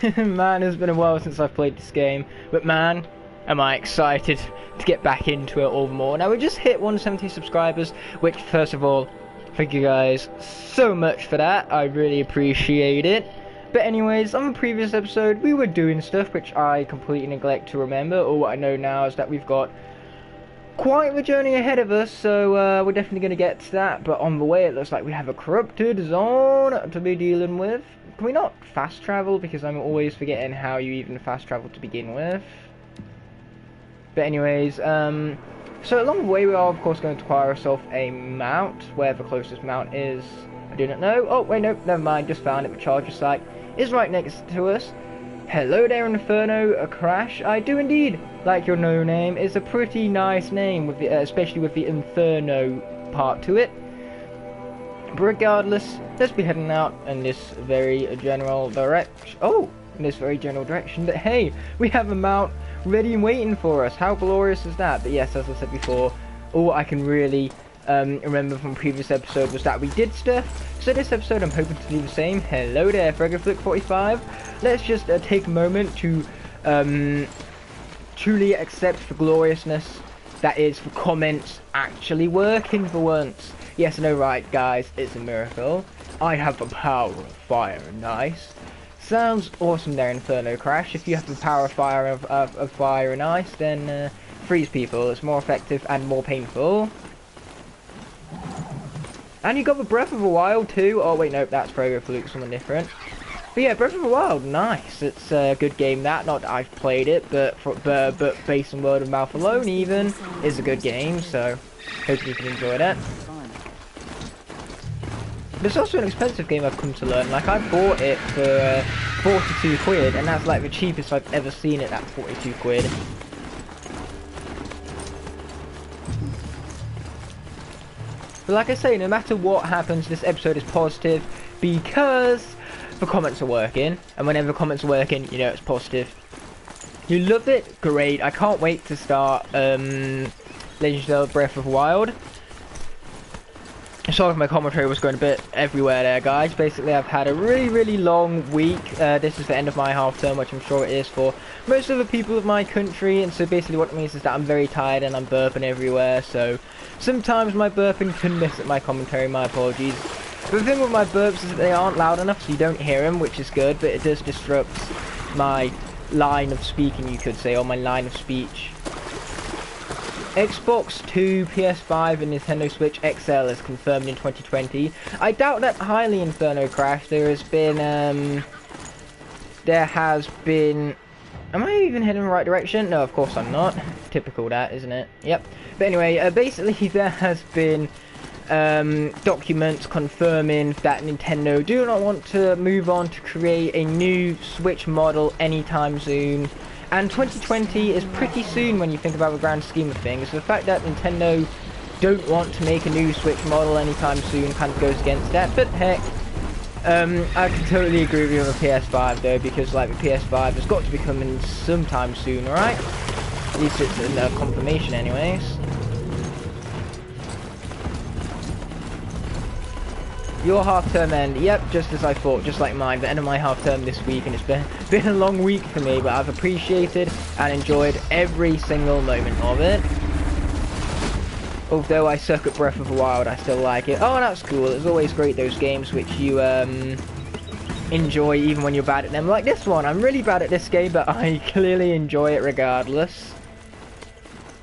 Man, it's been a while since I've played this game, but man, am I excited to get back into it all the more. Now we just hit 170 subscribers, which first of all, thank you guys so much for that. I really appreciate it. But anyways, on the previous episode, we were doing stuff which I completely neglect to remember. All what I know now is that we've got quite the journey ahead of us, so we're definitely going to get to that. But on the way, it looks like we have a corrupted zone to be dealing with. Can we not fast travel? Because I'm always forgetting how you even fast travel to begin with. But anyways, so along the way, we are of course going to acquire ourselves a mount. Where the closest mount is, I do not know. Oh wait, no, never mind. Just found it. The charger site is right next to us. Hello there, Inferno, a Crash. I do indeed like your no name. It's a pretty nice name, with the, especially with the Inferno part to it. But regardless, let's be heading out in this very general direction. Oh, in this very general direction. But hey, we have a mount ready and waiting for us. How glorious is that? But yes, as I said before, all I can really remember from previous episode was that we did stuff. So this episode I'm hoping to do the same. Hello there, FregoFlick45. Let's just take a moment to truly accept the gloriousness that is the comments actually working for once. Yes, I know, right guys, it's a miracle. I have the power of fire and ice. Sounds awesome there, Inferno Crash. If you have the power of fire and ice, then freeze people. It's more effective and more painful. And you got the Breath of the Wild too. Oh wait, nope, that's FregoFluke, something different. But yeah, Breath of the Wild, nice. It's a good game. That, not that I've played it, but based on word of mouth alone, even is a good game. So hope you can enjoy that. But it's also an expensive game, I've come to learn. Like, I bought it for 42 quid, and that's like the cheapest I've ever seen it at 42 quid. But like I say, no matter what happens, this episode is positive because the comments are working. And whenever the comments are working, you know it's positive. You love it? Great. I can't wait to start Legend of Zelda Breath of the Wild. Sorry if my commentary was going a bit everywhere there, guys. Basically, I've had a really long week. This is the end of my half term, which I'm sure it is for most of the people of my country. And so basically what it means is that I'm very tired and I'm burping everywhere. So sometimes my burping can miss at my commentary. My apologies. But the thing with my burps is that they aren't loud enough, so you don't hear them, which is good. But it does disrupt my line of speaking, you could say, or my line of speech. Xbox 2, PS5 and Nintendo Switch XL is confirmed in 2020. I doubt that highly, Inferno Crash. There has been, am I even heading in the right direction? No, of course I'm not. Typical that, isn't it? Yep. But anyway, basically there has been documents confirming that Nintendo do not want to move on to create a new Switch model anytime soon. And 2020 is pretty soon when you think about the grand scheme of things. So the fact that Nintendo don't want to make a new Switch model anytime soon kind of goes against that. But heck, I can totally agree with you on the PS5 though, because like the PS5 has got to be coming sometime soon, right? At least it's a confirmation anyways. Your half-term end, yep, just as I thought, just like mine, the end of my half-term this week, and it's been a long week for me, but I've appreciated and enjoyed every single moment of it. Although I suck at Breath of the Wild, I still like it. Oh, that's cool. It's always great, those games which you enjoy even when you're bad at them. Like this one, I'm really bad at this game, but I clearly enjoy it regardless.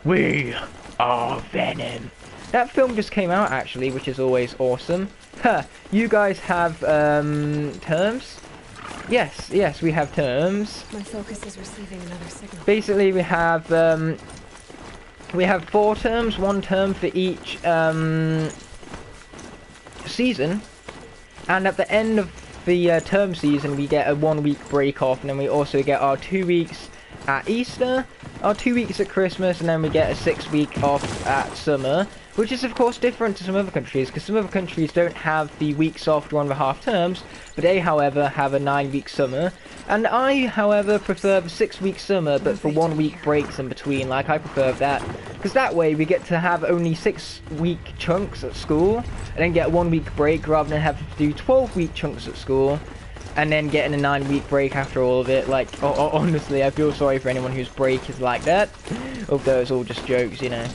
We are Venom. That film just came out, actually, which is always awesome. Huh, you guys have, terms? Yes, we have terms. My focus is receiving another signal. Basically, we have 4 terms, 1 term for each, season. And at the end of the, term season, we get a 1-week break off, and then we also get our 2 weeks at Easter, our 2 weeks at Christmas, and then we get a 6-week off at summer. Which is of course different to some other countries, because some other countries don't have the weeks off during the half terms, but they however have a 9-week summer. And I however prefer the 6-week summer, but for 1 week breaks in between. Like, I prefer that, because that way we get to have only 6-week chunks at school, and then get a 1 week break rather than have to do 12-week chunks at school. and then getting a 9-week break after all of it. Like, honestly, I feel sorry for anyone whose break is like that. Although it's all just jokes, you know.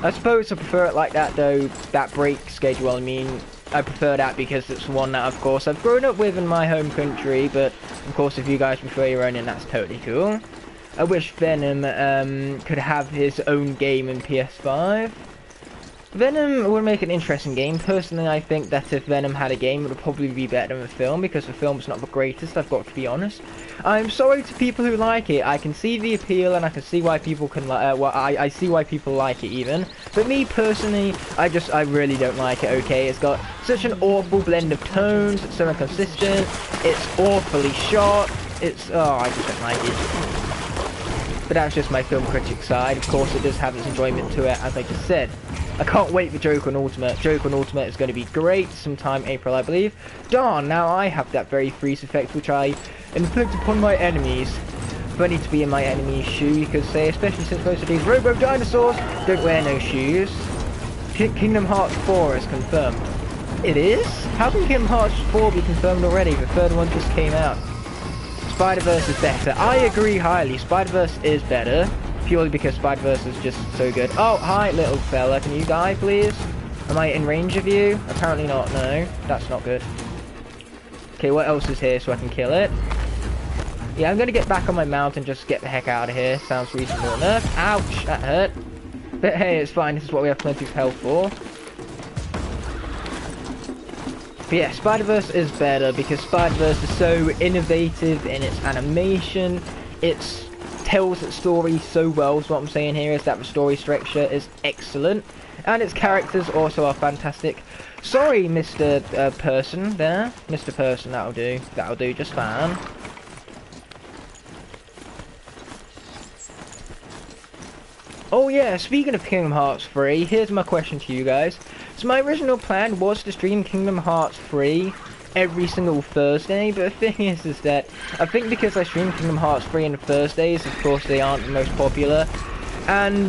I suppose I prefer it like that though, that break schedule. I mean, I prefer that because it's one that, of course, I've grown up with in my home country, but of course, if you guys prefer your own, then that's totally cool. I wish Venom could have his own game in PS5. Venom would make an interesting game. Personally, I think that if Venom had a game, it would probably be better than the film, because the film's not the greatest, I've got to be honest. I'm sorry to people who like it. I can see the appeal, and I can see why people can I see why people like it even. But me personally, I really don't like it, okay? It's got such an awful blend of tones, it's so inconsistent, it's awfully shot, it's, oh, I just don't like it. But that's just my film critic side. Of course, it does have its enjoyment to it, as I just said. I can't wait for Joker and Ultimate. Joker and Ultimate is going to be great, sometime April, I believe. Darn, now I have that very freeze effect, which I inflict upon my enemies. Funny to be in my enemy's shoe, you could say, especially since most of these robo-dinosaurs don't wear no shoes. Kingdom Hearts 4 is confirmed. It is? How can Kingdom Hearts 4 be confirmed already? The third one just came out. Spider-Verse is better. I agree highly. Spider-Verse is better. Purely because Spider-Verse is just so good. Oh, hi, little fella. Can you die, please? Am I in range of you? Apparently not, no. That's not good. Okay, what else is here so I can kill it? Yeah, I'm gonna get back on my mount and just get the heck out of here. Sounds reasonable enough. Ouch, that hurt. But hey, it's fine. This is what we have plenty of health for. But yeah, Spider-Verse is better because Spider-Verse is so innovative in its animation. It's tells its story so well. So what I'm saying here is that the story structure is excellent, and its characters also are fantastic. Sorry, Mr. Person there. Mr. Person, that'll do. That'll do just fine. Oh yeah, speaking of Kingdom Hearts 3, here's my question to you guys. So my original plan was to stream Kingdom Hearts 3 every single Thursday, but the thing is that I think because I stream Kingdom Hearts 3 on Thursdays, of course they aren't the most popular, and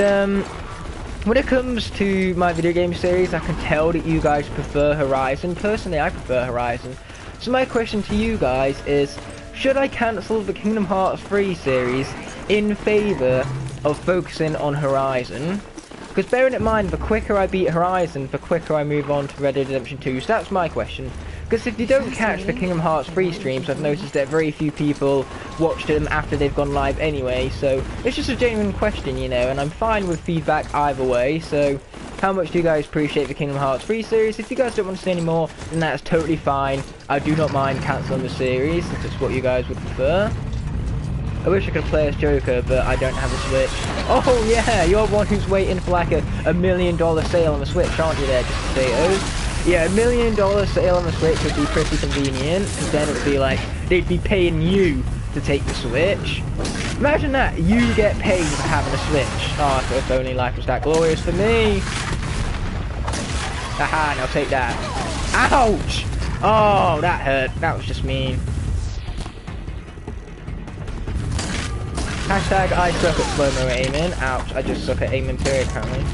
when it comes to my video game series, I can tell that you guys prefer Horizon. Personally, I prefer Horizon. So my question to you guys is, should I cancel the Kingdom Hearts 3 series in favour of focusing on Horizon? Because bearing in mind, the quicker I beat Horizon, the quicker I move on to Red Dead Redemption 2. So that's my question. Because if you don't catch the Kingdom Hearts 3 streams, I've noticed that very few people watch them after they've gone live anyway, so it's just a genuine question, you know, and I'm fine with feedback either way. So how much do you guys appreciate the Kingdom Hearts 3 series? If you guys don't want to see any more, then that's totally fine. I do not mind cancelling the series, if it's what you guys would prefer. I wish I could play as Joker, but I don't have a Switch. Oh yeah, you're one who's waiting for like a $1 million sale on the Switch, aren't you there, just potatoes? Yeah, $1 million sale on the Switch would be pretty convenient, because then it would be like, they'd be paying you to take the Switch. Imagine that, you get paid for having a Switch. Oh, if only life was that glorious for me. Aha, now take that. Ouch! Oh, that hurt. That was just mean. Hashtag I suck at slow-mo aiming. Ouch, I just suck at aiming period currently.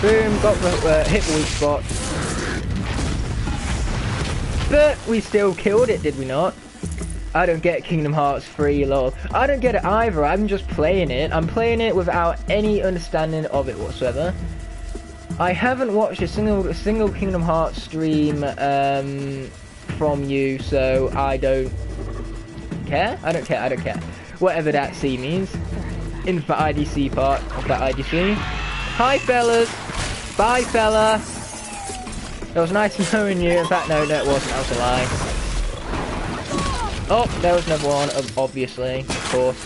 Boom, got the hit the weak spot. But we still killed it, did we not? I don't get Kingdom Hearts 3, lol. I don't get it either, I'm just playing it. I'm playing it without any understanding of it whatsoever. I haven't watched a single Kingdom Hearts stream from you, so I don't care. I don't care. Whatever that C means. In the IDC part of that IDC. Hi fellas! Bye fella! It was nice knowing you. In fact, no, it wasn't. That was a lie. Oh, there was another one, obviously, of course.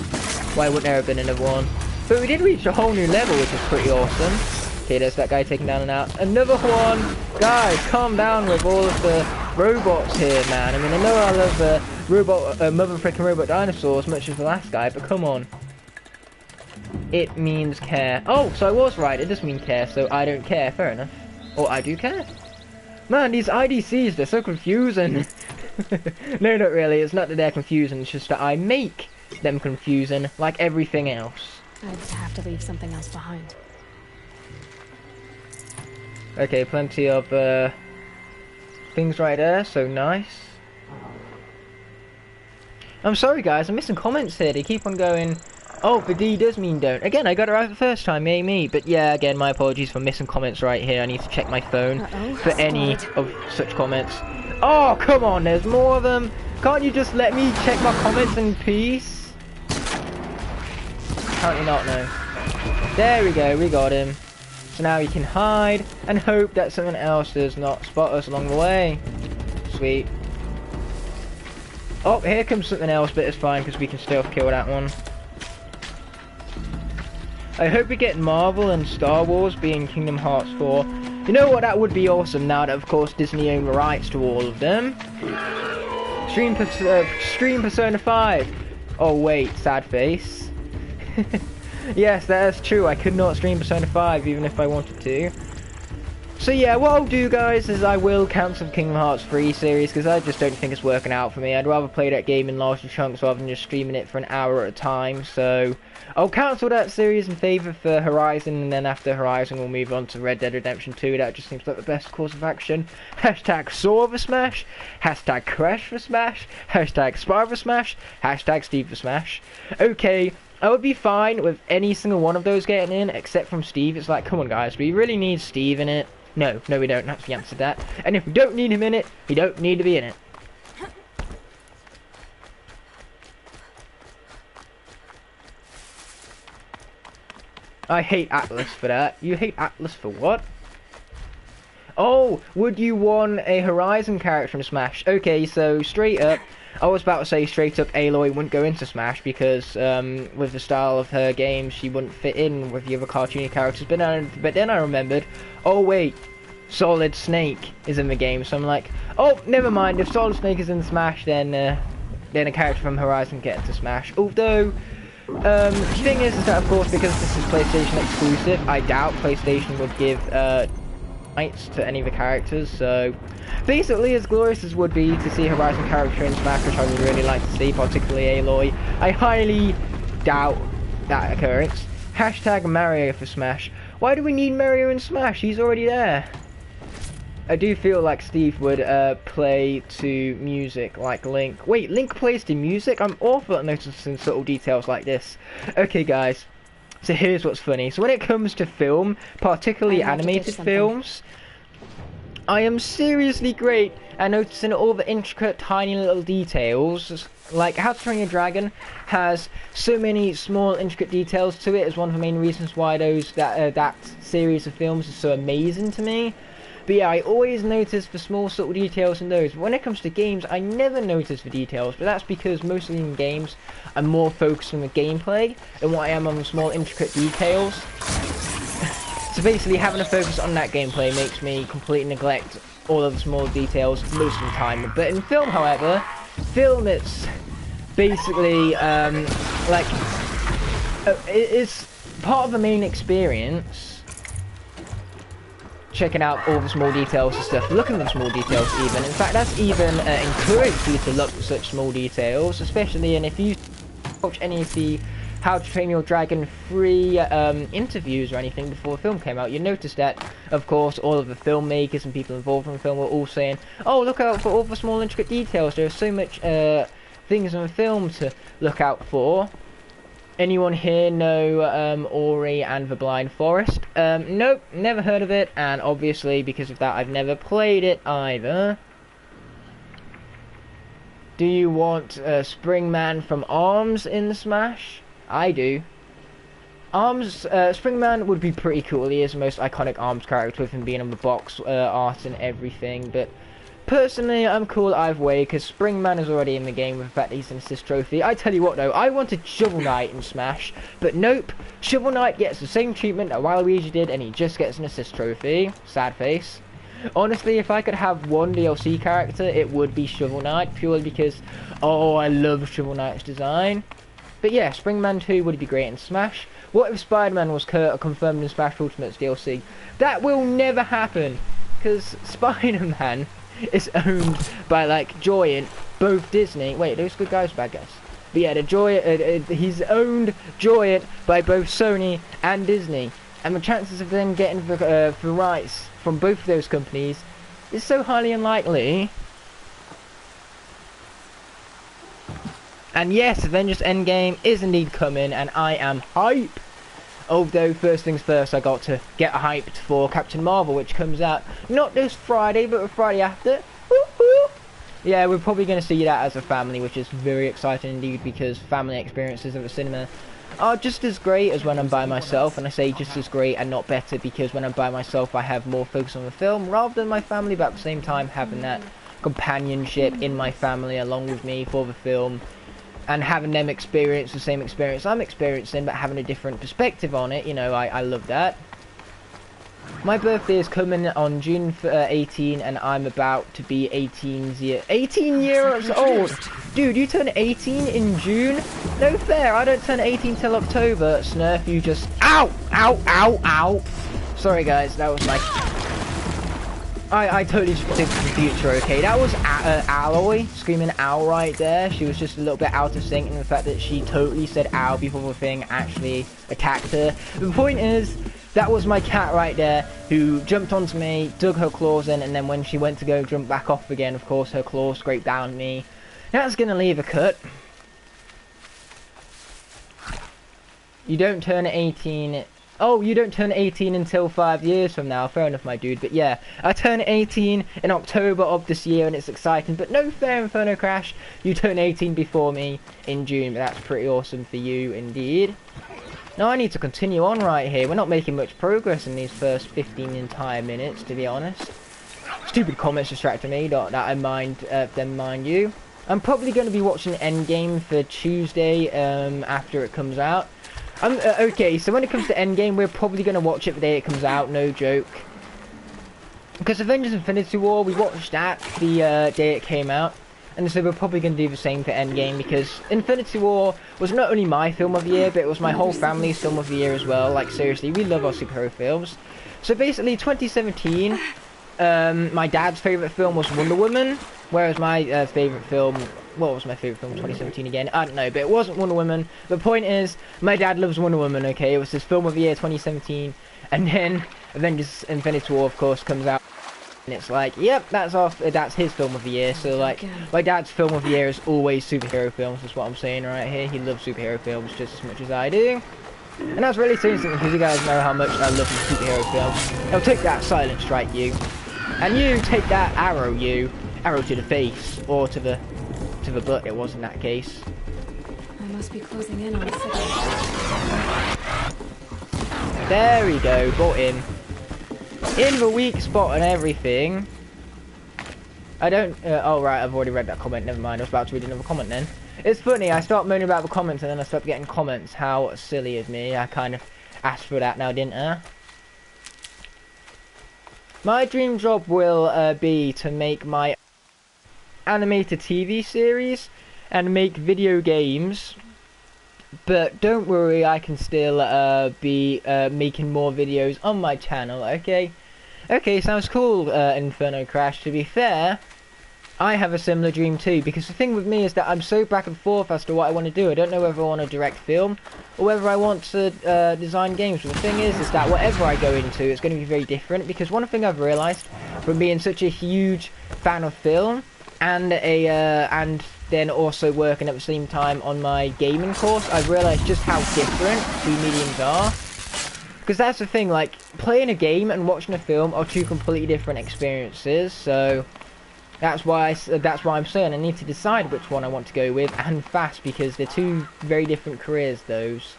Why wouldn't there have been another one? But we did reach a whole new level, which is pretty awesome. Okay, there's that guy taking down and out. Another one! Guys, calm down with all of the robots here, man. I mean, I know I love mother frickin' robot dinosaurs, much as the last guy, but come on. It means care. Oh, so I was right. It does mean care, so I don't care. Fair enough. Or I do care. Man, these IDCs, they're so confusing. No, not really. It's not that they're confusing. It's just that I make them confusing, like everything else. I'd have to leave something else behind. Okay, plenty of things right there, so nice. I'm sorry guys, I'm missing comments here. They keep on going, oh, the D does mean don't. Again, I got it right the first time, yay me. But yeah, again, my apologies for missing comments right here. I need to check my phone for any of such comments. Oh, come on, there's more of them. Can't you just let me check my comments in peace? Apparently not, no. There we go, we got him. So now we can hide and hope that someone else does not spot us along the way. Sweet. Oh, here comes something else, but it's fine because we can still kill that one. I hope we get Marvel and Star Wars being Kingdom Hearts 4. You know what, that would be awesome now that of course Disney own the rights to all of them. Stream Persona 5. Oh wait, sad face. Yes, that is true, I could not stream Persona 5 even if I wanted to. So yeah, what I'll do guys is I will cancel the Kingdom Hearts 3 series because I just don't think it's working out for me. I'd rather play that game in larger chunks rather than just streaming it for an hour at a time. So I'll cancel that series in favour for Horizon, and then after Horizon we'll move on to Red Dead Redemption 2. That just seems like the best course of action. Hashtag Saw for Smash, hashtag Crash for Smash, hashtag Spy for Smash, hashtag Steve for Smash. Okay, I would be fine with any single one of those getting in except from Steve. It's like, come on guys, we really need Steve in it. No, we don't. That's the answer to that. And if we don't need him in it, he don't need to be in it. I hate Atlas for that. You hate Atlas for what? Oh, would you want a Horizon character from Smash? Okay, so straight up, I was about to say straight up Aloy wouldn't go into Smash because with the style of her game she wouldn't fit in with the other cartoony characters, but then I remembered, oh wait, Solid Snake is in the game, so I'm like, oh, never mind, if Solid Snake is in Smash then a character from Horizon can get into Smash. Although, the thing is that of course because this is PlayStation exclusive, I doubt PlayStation would give rights to any of the characters, so basically as glorious as would be to see a Horizon character in Smash, which I would really like to see, particularly Aloy, I highly doubt that occurrence. Hashtag Mario for Smash. Why do we need Mario in Smash? He's already there. I do feel like Steve would play to music like Link. Wait, Link plays to music? I'm awful at noticing subtle details like this. Okay guys, so here's what's funny. So when it comes to film, particularly animated films, I am seriously great at noticing all the intricate tiny little details. Like How to Train Your Dragon has so many small intricate details to it. Is one of the main reasons why that series of films is so amazing to me. But yeah, I always notice the small subtle details in those. But when it comes to games, I never notice the details. But that's because mostly in games, I'm more focused on the gameplay than what I am on the small intricate details. So basically, having a focus on that gameplay makes me completely neglect all of the small details most of the time. But in film, however, it's basically it's part of the main experience. Checking out all the small details and stuff, looking at the small details even. In fact, that's even encouraged you to look at such small details, especially, and if you watch any of the How to Train Your Dragon free interviews or anything before the film came out, you notice that, of course, all of the filmmakers and people involved in the film were all saying, oh, look out for all the small intricate details, there are so much things in the film to look out for. Anyone here know Ori and the Blind Forest? Nope, never heard of it, and obviously because of that I've never played it either. Do you want Springman from ARMS in Smash? I do. ARMS, Springman would be pretty cool. He is the most iconic ARMS character with him being on the box art and everything, but personally, I'm cool either way, because Springman is already in the game with the fact that he's an assist trophy. I tell you what though, I wanted Shovel Knight in Smash, but nope, Shovel Knight gets the same treatment that Waluigi did, and he just gets an assist trophy. Sad face. Honestly, if I could have one DLC character, it would be Shovel Knight, purely because, oh, I love Shovel Knight's design. But yeah, Springman 2 would be great in Smash. What if Spider-Man was confirmed in Smash Ultimate's DLC? That will never happen, because Spider-Man is owned by like Joyent, both Disney. Wait, those good guys, bad guys? But yeah, he's owned Joyent by both Sony and Disney, and the chances of them getting the rights from both of those companies It's so highly unlikely. And yes, Avengers Endgame is indeed coming, and I am hype. Although, first things first, I got to get hyped for Captain Marvel, which comes out not this Friday, but the Friday after. Woo-hoo! Yeah, we're probably going to see that as a family, which is very exciting indeed, because family experiences at the cinema are just as great as when I'm by myself. And I say just as great and not better, because when I'm by myself, I have more focus on the film rather than my family, but at the same time, having that companionship in my family along with me for the film, and having them experience the same experience I'm experiencing, but having a different perspective on it, you know, I love that. My birthday is coming on June 18, and I'm about to be 18 years old. Dude, you turn 18 in June? No fair, I don't turn 18 till October. Snurf, you just... Ow! Ow! Ow! Ow! Sorry guys, that was my... I totally just predicted the future, okay? That was Aloy screaming ow right there. She was just a little bit out of sync in the fact that she totally said ow before the thing actually attacked her. The point is, that was my cat right there, who jumped onto me, dug her claws in, and then when she went to go jump back off again, of course, her claws scraped down me. That's gonna leave a cut. You don't turn 18... Oh, you don't turn 18 until 5 years from now. Fair enough, my dude. But yeah, I turn 18 in October of this year, and it's exciting. But no fair, Inferno Crash. You turn 18 before me in June. But that's pretty awesome for you, indeed. Now, I need to continue on right here. We're not making much progress in these first 15 entire minutes, to be honest. Stupid comments distracted me. Not that I mind them, mind you. I'm probably going to be watching Endgame for Tuesday after it comes out. Okay, so when it comes to Endgame, we're probably going to watch it the day it comes out, no joke. Because Avengers Infinity War, we watched that the day it came out. And so we're probably going to do the same for Endgame, because Infinity War was not only my film of the year, but it was my whole family's film of the year as well. Like, seriously, we love our superhero films. So basically, 2017, my dad's favourite film was Wonder Woman, whereas my favourite film... What was my favourite film in 2017 again? I don't know, but it wasn't Wonder Woman. The point is, my dad loves Wonder Woman, okay? It was his film of the year 2017. And then Avengers Infinity War, of course, comes out. And it's like, yep, that's his film of the year. So, like, my dad's film of the year is always superhero films, that's what I'm saying right here. He loves superhero films just as much as I do. And that's really saying something, because you guys know how much I love superhero films. Now take that, Silent Strike, you. And you, take that, arrow, you. Arrow to the face, or to the butt, it was in that case. I must be closing in on 6. There we go, got him. In the weak spot and everything. I don't... oh right, I've already read that comment, never mind. I was about to read another comment then. It's funny, I start moaning about the comments and then I start getting comments. How silly of me. I kind of asked for that now, didn't I? My dream job will be to make my animated TV series and make video games, but don't worry, I can still be making more videos on my channel. Okay, sounds cool, Inferno Crash. To be fair, I have a similar dream too, because the thing with me is that I'm so back and forth as to what I want to do. I don't know whether I want to direct film or whether I want to design games. But the thing is that whatever I go into, it's going to be very different, because one thing I've realised from being such a huge fan of film and and then also working at the same time on my gaming course, I've realised just how different two mediums are. Because that's the thing, like, playing a game and watching a film are two completely different experiences. So that's why I'm saying I need to decide which one I want to go with, and fast, because they're two very different careers, those.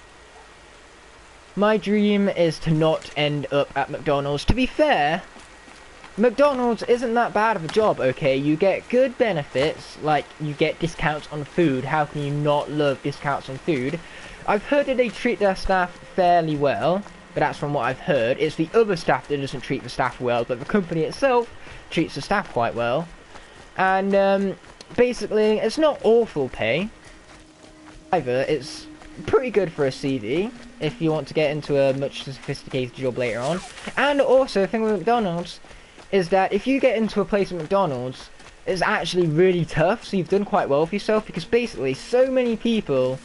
My dream is to not end up at McDonald's. To be fair, McDonald's isn't that bad of a job, okay? You get good benefits, like you get discounts on food. How can you not love discounts on food? I've heard that they treat their staff fairly well, but that's from what I've heard. It's the other staff that doesn't treat the staff well, but the company itself treats the staff quite well. And basically, it's not awful pay. Either it's pretty good for a CV if you want to get into a much sophisticated job later on. And also, the thing with McDonald's is that if you get into a place at McDonald's, it's actually really tough, so you've done quite well for yourself, because basically so many people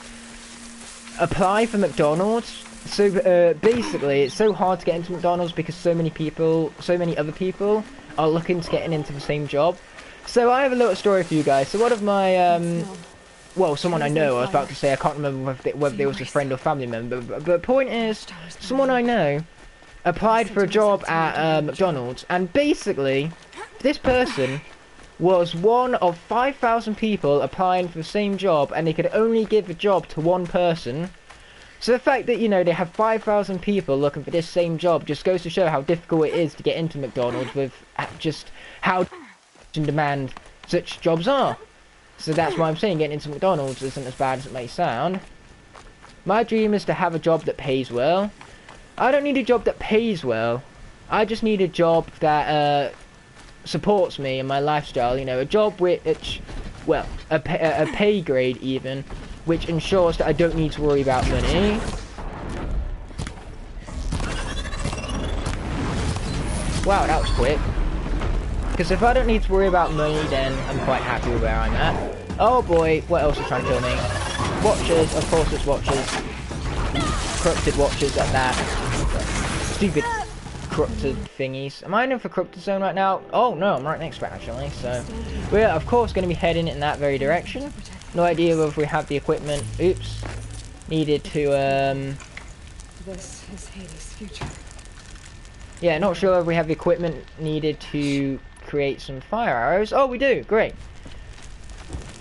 apply for McDonald's. So basically it's so hard to get into McDonald's because so many other people are looking to getting into the same job. So I have a little story for you guys. So one of my well, someone I know, I was about to say, I can't remember whether it was a friend or family member, but the point is, someone I know applied for a job at McDonald's, and basically, this person was one of 5,000 people applying for the same job, and they could only give the job to one person. So the fact that, you know, they have 5,000 people looking for this same job just goes to show how difficult it is to get into McDonald's with just how in demand such jobs are. So that's why I'm saying getting into McDonald's isn't as bad as it may sound. My dream is to have a job that pays well. I don't need a job that pays well. I just need a job that supports me and my lifestyle. You know, a job which, well, a pay grade even, which ensures that I don't need to worry about money. Wow, that was quick. Because if I don't need to worry about money, then I'm quite happy with where I'm at. Oh boy, what else is trying to kill me? Watchers, of course it's watchers. Corrupted watchers at that. Stupid corrupted thingies. Am I in for corrupted zone right now? Oh no, I'm right next to it actually. So we're of course going to be heading in that very direction. No idea if we have the equipment. Oops. Needed to This is Hades' future. yeah, not sure if we have the equipment needed to create some fire arrows. Oh, we do. Great.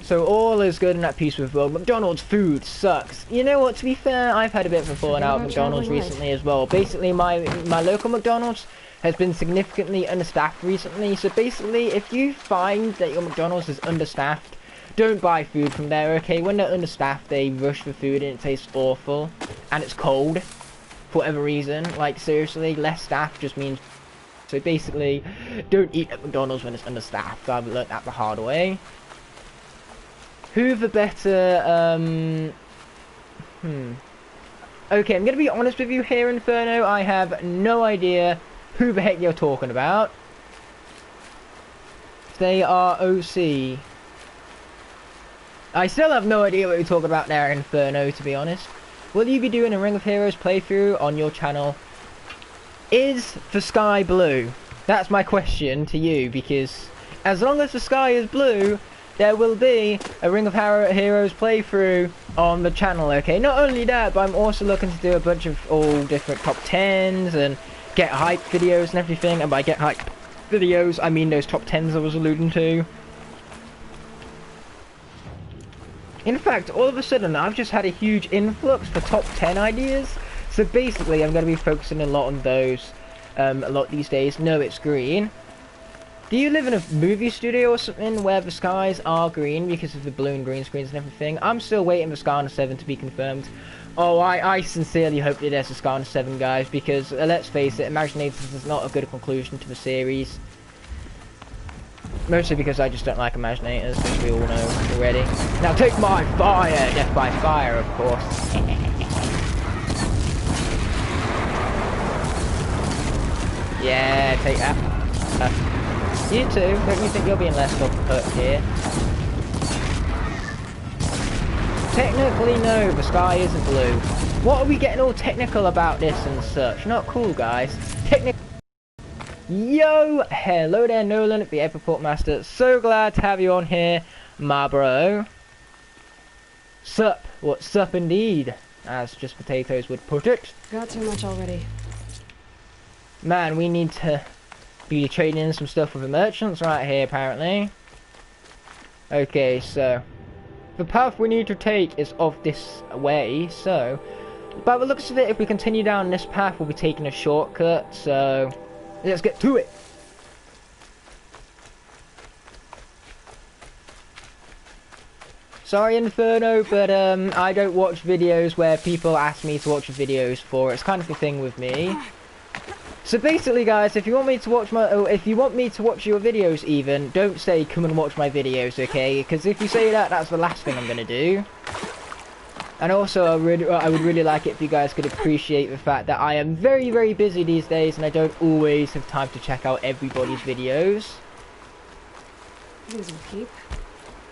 So all is good in that piece with world. McDonald's food sucks. You know what, to be fair, I've had a bit of a falling out with McDonald's recently as well. Basically, my local McDonald's has been significantly understaffed recently. So basically, if you find that your McDonald's is understaffed, don't buy food from there, okay? When they're understaffed, they rush for food and it tastes awful. And it's cold, for whatever reason. Like, seriously, less staff just means... So basically, don't eat at McDonald's when it's understaffed. I've learnt that the hard way. Who the better, Okay, I'm gonna be honest with you here, Inferno. I have no idea who the heck you're talking about. They are OC. I still have no idea what you're talking about there, Inferno, to be honest. Will you be doing a Ring of Heroes playthrough on your channel? Is the sky blue? That's my question to you, because as long as the sky is blue, there will be a Ring of Heroes playthrough on the channel, okay? Not only that, but I'm also looking to do a bunch of all different top 10s and get hype videos and everything. And by get hype videos, I mean those top 10s I was alluding to. In fact, all of a sudden, I've just had a huge influx for top 10 ideas. So basically, I'm going to be focusing a lot on those a lot these days. No, it's green. Do you live in a movie studio or something where the skies are green because of the blue and green screens and everything? I'm still waiting for Skarner 7 to be confirmed. Oh, I sincerely hope that there's a Skarner 7, guys, because let's face it, Imaginators is not a good conclusion to the series. Mostly because I just don't like Imaginators, which we all know already. Now take my fire! Death by fire, of course. Yeah, take that. You too. Don't you think you're being less hurt here? Technically, no, the sky isn't blue. What are we getting all technical about this and such? Not cool, guys. Yo, hello there, Nolan, the Everport Master. So glad to have you on here, my bro. Sup? What's up, indeed? As Just Potatoes would put it. Got too much already. Man, we need to be trading in some stuff with the merchants right here, apparently. Okay, so the path we need to take is off this way, so by the looks of it, if we continue down this path, we'll be taking a shortcut, so let's get to it. Sorry, Inferno, but I don't watch videos where people ask me to watch videos for. It's kind of a thing with me. So basically, guys, if you want me to watch your videos, even don't say come and watch my videos, okay? Because if you say that, that's the last thing I'm gonna do. And also, I would really like it if you guys could appreciate the fact that I am very, very busy these days, and I don't always have time to check out everybody's videos. These will keep.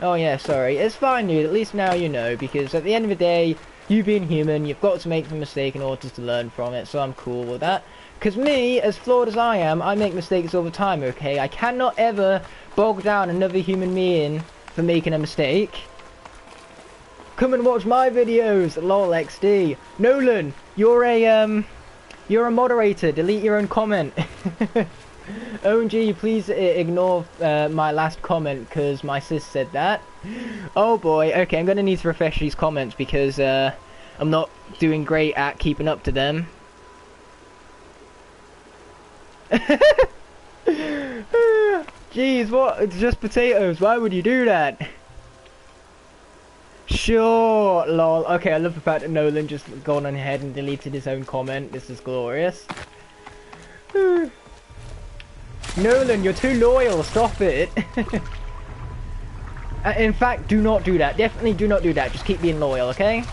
Oh yeah, sorry. It's fine, dude. At least now you know, because at the end of the day, you being human, you've got to make the mistake in order to learn from it, so I'm cool with that. Because me, as flawed as I am, I make mistakes all the time, okay? I cannot ever bog down another human being for making a mistake. Come and watch my videos, lol XD. Nolan, you're a moderator, delete your own comment. OMG, please ignore my last comment because my sis said that. Oh boy, okay, I'm gonna need to refresh these comments because I'm not doing great at keeping up to them. Jeez, what? It's just potatoes, why would you do that? Sure, lol. Okay, I love the fact that Nolan just gone on ahead and deleted his own comment. This is glorious. Nolan, you're too loyal. Stop it. In fact, do not do that. Definitely do not do that. Just keep being loyal, okay?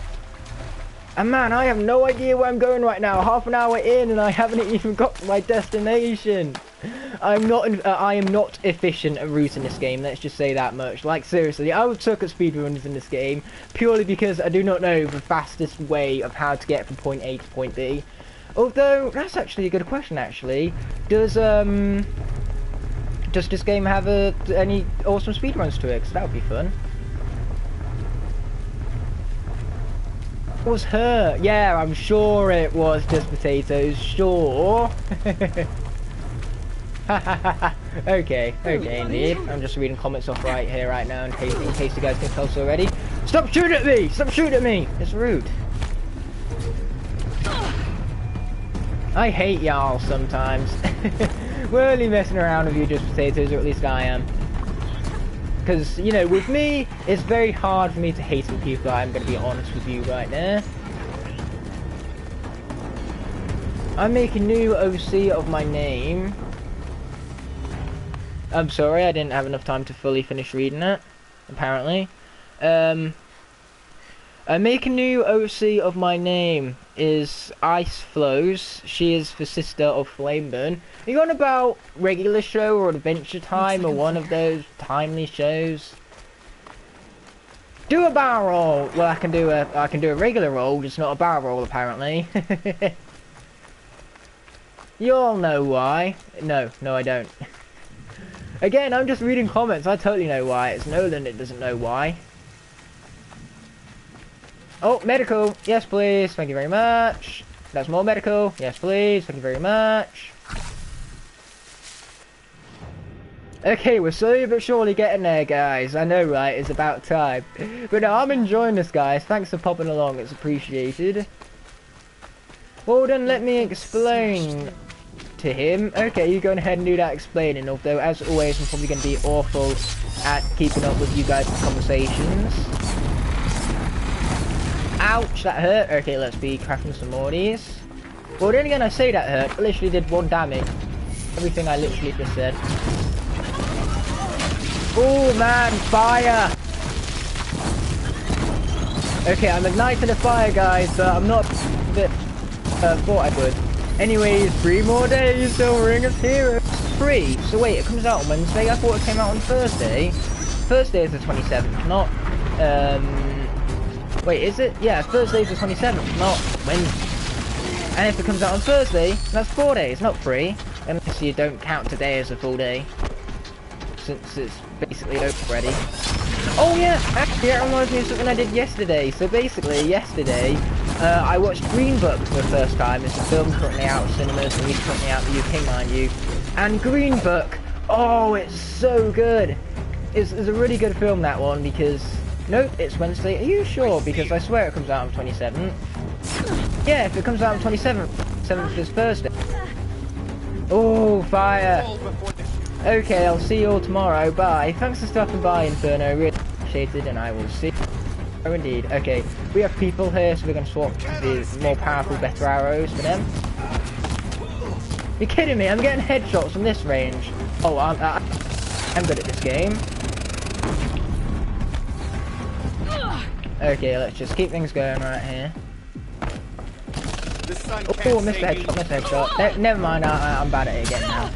And man, I have no idea where I'm going right now. Half an hour in and I haven't even got to my destination. I am not efficient at route in this game, let's just say that much. Like, seriously, I would suck at speedruns in this game purely because I do not know the fastest way of how to get from point A to point B. Although, that's actually a good question, actually. Does this game have any awesome speedruns to it? Because that would be fun. It was her. Yeah, I'm sure it was just potatoes. Sure. okay, indeed. I'm just reading comments off right here, right now, in case you guys can tell us already. Stop shooting at me! Stop shooting at me! It's rude. I hate y'all sometimes. We're only messing around with you just potatoes, or at least I am. Because, you know, with me, it's very hard for me to hate some people, I'm going to be honest with you right now. I'm making new OC of my name. I'm sorry, I didn't have enough time to fully finish reading it, apparently. I make a new OC of my name is Ice Flows. She is the sister of Flameburn. Are you on about regular show or Adventure Time or one of those timely shows? Do a barrel roll. Well, I can do a regular roll, just not a barrel roll apparently. You all know why. No, I don't. Again, I'm just reading comments. I totally know why. It's Nolan that doesn't know why. Oh, medical. Yes, please. Thank you very much. That's more medical. Yes, please. Thank you very much. Okay, we're slowly but surely getting there, guys. I know, right? It's about time. But no, I'm enjoying this, guys. Thanks for popping along. It's appreciated. Well then, let me explain to him. Okay, you go ahead and do that explaining. Although, as always, I'm probably going to be awful at keeping up with you guys' conversations. Ouch, that hurt. Okay, let's be crafting some more of these. Well, then again, I say that hurt. I literally did 1 damage. Everything I literally just said. Oh man, fire! Okay, I'm igniting the fire, guys, but I'm not a bit thought I would. Anyways, 3 more days till Ring of Heroes 3. So wait, it comes out on Wednesday? I thought it came out on Thursday. Thursday is the 27th, not wait, is it? Yeah, Thursday's the 27th, not Wednesday. And if it comes out on Thursday, that's 4 days, not 3. Unless you don't count today as a full day. Since it's basically over already. Oh yeah, actually that reminds me of something I did yesterday. So basically, yesterday, I watched Green Book for the first time. It's a film currently out of cinemas, and it's currently out in the UK, mind you. And Green Book, oh, it's so good. It's a really good film, that one, because... Nope, it's Wednesday. Are you sure? Because I swear it comes out on 27th. Yeah, if it comes out on 27th, 7th is Thursday. Oh, fire. Okay, I'll see you all tomorrow. Bye. Thanks for stopping by, Inferno. Really appreciate it, and I will see you. Oh, indeed. Okay, we have people here, so we're going to swap the more powerful, better arrows for them. You're kidding me? I'm getting headshots from this range. Oh, I'm good at this game. Okay, let's just keep things going right here. Oh, missed the headshot. Never mind, I'm bad at it again now.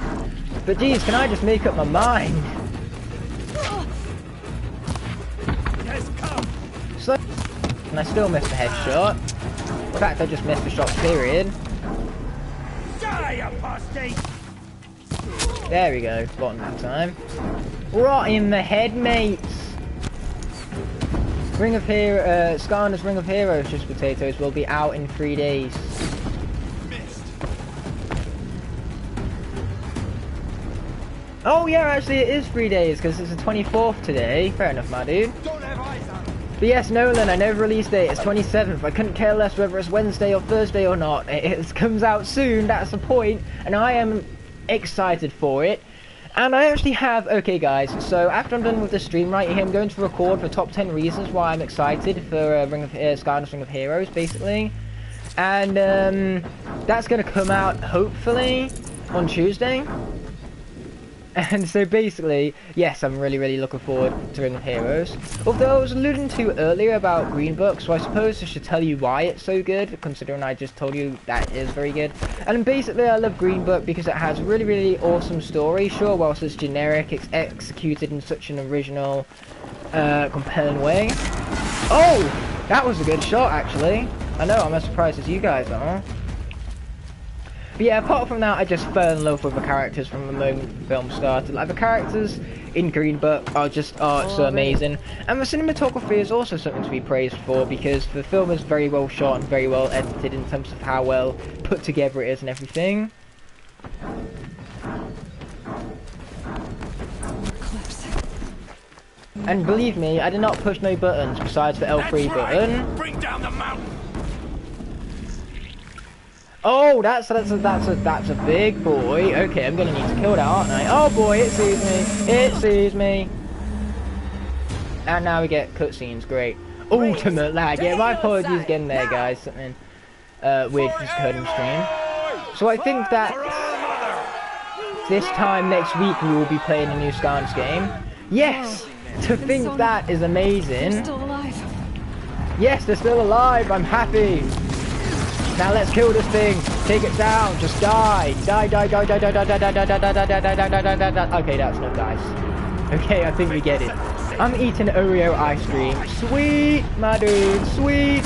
But geez, can I just make up my mind? So, and I still missed the headshot. In fact, I just missed the shot, period. There we go, got him that time. Right in the head, mates. Ring of Hero, Skarna's Ring of Heroes, just potatoes, will be out in 3 days. Oh yeah, actually it is 3 days, because it's the 24th today. Fair enough, my dude. But yes, Nolan, I know the release date is 27th. I couldn't care less whether it's Wednesday or Thursday or not. It comes out soon, that's the point, and I am excited for it. And I actually have, okay guys, so after I'm done with the stream right here, I'm going to record the top 10 reasons why I'm excited for Skarna's Ring of Heroes, basically. And that's going to come out, hopefully, on Tuesday. And so basically, yes, I'm really looking forward to Ring of Heroes. Although I was alluding to earlier about Green Book, so I suppose I should tell you why it's so good, considering I just told you that is very good. And basically, I love Green Book because it has a really awesome story. Sure, whilst it's generic, it's executed in such an original, compelling way. Oh! That was a good shot, actually. I know, I'm as surprised as you guys are. But yeah, apart from that, I just fell in love with the characters from the moment the film started. Like, the characters in Green Book are just so amazing. And the cinematography is also something to be praised for, because the film is very well shot and very well edited in terms of how well put together it is and everything. And believe me, I did not push no buttons besides the L3 button. Bring down the mountain. Oh, that's a big boy. Okay, I'm gonna need to kill that, aren't I? Oh boy, it sees me. It sees me. And now we get cutscenes. Great. Ultimate lag. Yeah, my apologies again there, guys. Something weird just occurred in stream. So I think that this time next week we will be playing a new Skarna's game. Yes. To think that is amazing. They're still alive. Yes, they're still alive. I'm happy. Now let's kill this thing. Take it down. Just die. Die. Okay, that's enough, guys. Okay, I think we get it. I'm eating Oreo ice cream. Sweet, my dude. Sweet.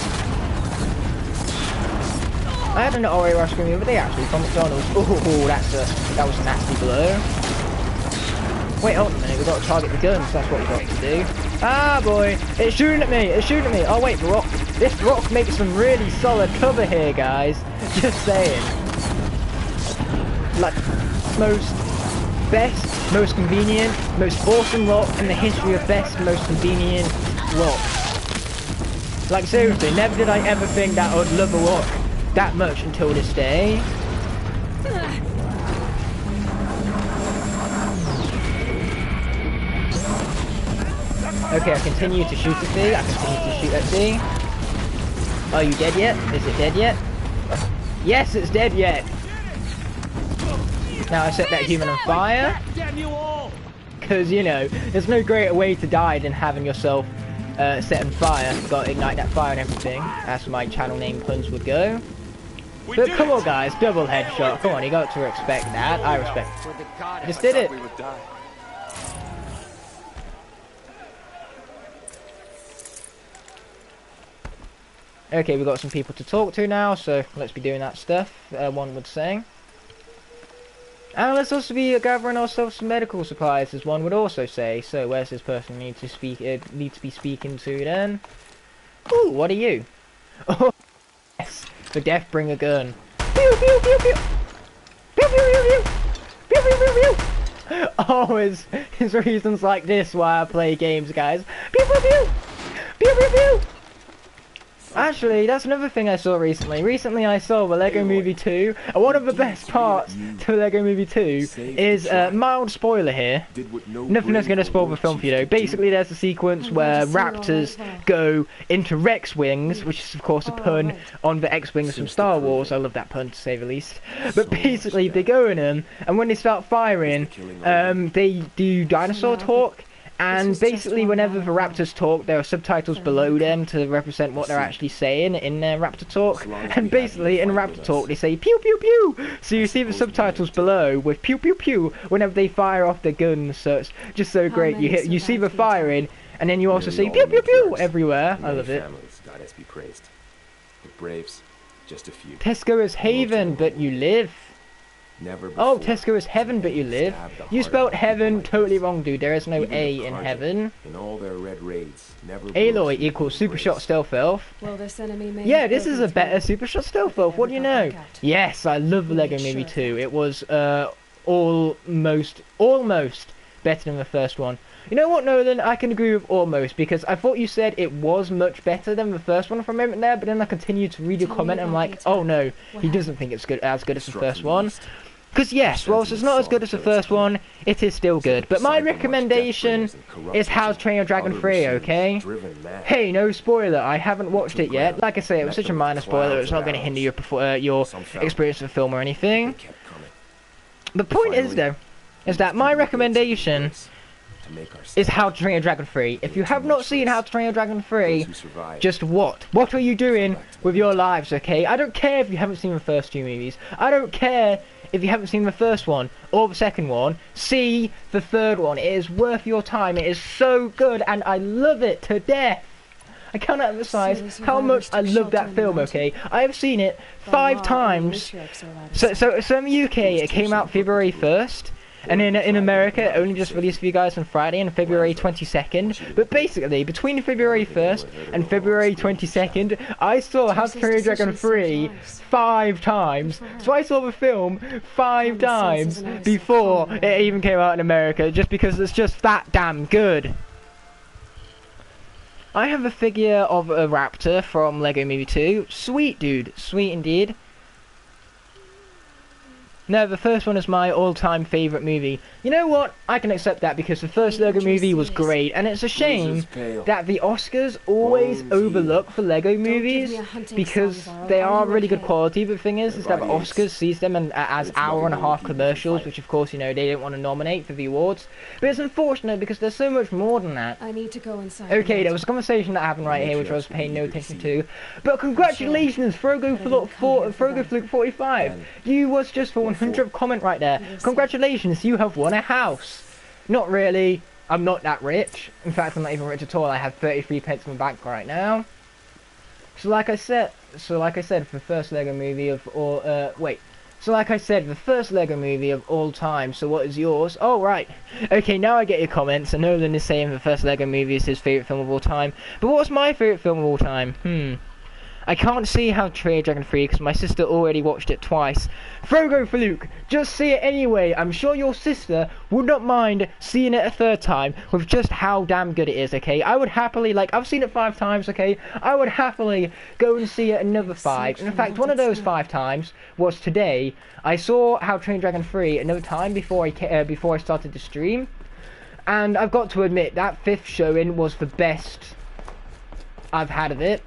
I had an Oreo ice cream the other day, actually, from McDonald's. Oh, that was a nasty blow. Wait, hold on a minute. We've got to target the guns. That's what we've got to do. Ah, boy. It's shooting at me. It's shooting at me. Oh, wait, the rock. This rock makes some really solid cover here, guys. Just saying. Like, best, most convenient, most awesome rock in the history of best, most convenient rock. Like, seriously, never did I ever think that I would love a rock that much until this day. Okay, I continue to shoot at C. I continue to shoot at C. Are you dead yet? Is it dead yet? Yes, it's dead yet. Now I set that human on fire. Because, you know, there's no greater way to die than having yourself set on fire. Got to ignite that fire and everything. That's my channel name puns would go. But come on, guys, double headshot. Come on, you got to respect that. I respect it. I just did it. Okay, we've got some people to talk to now, so let's be doing that stuff, one would say. And let's also be gathering ourselves some medical supplies, as one would also say. So, where's this person need to be speaking to then? Ooh, what are you? Oh, yes, the Deathbringer gun. Pew pew pew pew. Pew pew pew pew. Pew pew pew pew. Oh, it's reasons like this why I play games, guys. Pew pew pew. Pew pew pew. Actually, that's another thing I saw recently. Recently I saw the Lego Movie 2, and one of the best parts to Lego Movie 2 is, mild spoiler here. Nothing that's going to spoil the film for you though. Basically there's a sequence where raptors go into Rex Wings, which is of course a pun on the X-Wings from Star Wars. I love that pun to say the least. But basically they go in them, and when they start firing, they do dinosaur talk. And basically, whenever the raptors talk, there are subtitles below them to represent what they're actually saying in their raptor talk. And basically, in raptor talk, they say pew pew pew. So you see the subtitles below with pew pew pew whenever they fire off their guns. So it's just so great. You see the firing, and then you also see pew pew pew everywhere. I love it. God has be praised. The Braves, just a few. Tesco is haven, but you live. Never Oh, before Tesco is heaven, but you live. stabbed the You heart spelled out of heaven my totally face. wrong, dude. There is no Even A the in Carja, heaven. in all their red raids, never Aloy broke through equals the super shot embrace. stealth elf. Well, this enemy may Yeah, have this is broken a better through, super shot stealth but they elf. What do you never know? got back out. Yes, I love the We'll Lego make Movie sure of 2. that. It was almost better than the first one. You know what, Nolan? I can agree with almost, because I thought you said it was much better than the first one for a moment there, but then I continued to read your Tell me comment and I'm about like, the oh attack. no, What he happened? doesn't think it's as good as the Struck first from the one. east. Because yes, whilst it's not as good as the first one, it is still good. But my recommendation is How to Train Your Dragon 3, okay? Hey, no spoiler, I haven't watched it yet. Like I say, it was such a minor spoiler, it's not going to hinder your experience of the film or anything. The point is though, is that my recommendation is How to Train Your Dragon 3. If you have not seen How to Train Your Dragon 3, just what? What are you doing with your lives, okay? I don't care if you haven't seen the first two movies. I don't care if you haven't seen the first one or the second one. See the third one. It is worth your time. It is so good and I love it to death. I cannot emphasize how much I love that film, okay? I have seen it 5 times. So in the UK, it came out February 1st. And in America, it only just released for you guys on Friday on February 22nd. But basically, between February 1st and February 22nd, I saw How to Train Your Dragon 3 5 times. So I saw the film 5 times before it even came out in America, just because it's just that damn good. I have a figure of a raptor from Lego Movie 2. Sweet, dude. Sweet indeed. No, the first one is my all-time favourite movie. You know what? I can accept that because the first Lego movie was great, and it's a shame that the Oscars always overlook the Lego movies because they are really good quality. But the thing is that the Oscars sees them as hour-and-a-half commercials, which of course, you know, they didn't want to nominate for the awards. But it's unfortunate because there's so much more than that. I need to go inside. Okay, there was a conversation that happened right here, which I was paying no attention to. But congratulations, FrogoFluke45. You was just for 100th comment right there. Congratulations, you have won a house. Not really. I'm not that rich. In fact, I'm not even rich at all. I have 33 pence in my bank right now. So like I said, the first Lego movie of all. The first Lego movie of all time. So what is yours? Oh right. Okay, now I get your comments. And Nolan is saying the first Lego movie is his favorite film of all time. But what's my favorite film of all time? I can't see How to Train Your Dragon 3 because my sister already watched it twice. FrogoFluke, just see it anyway. I'm sure your sister would not mind seeing it a third time with just how damn good it is, okay? I would happily, I've seen it 5 times, okay? I would happily go and see it another 5. And in fact, one of those 5 times was today. I saw How to Train Your Dragon 3 another time before I started the stream. And I've got to admit, that 5th showing was the best I've had of it.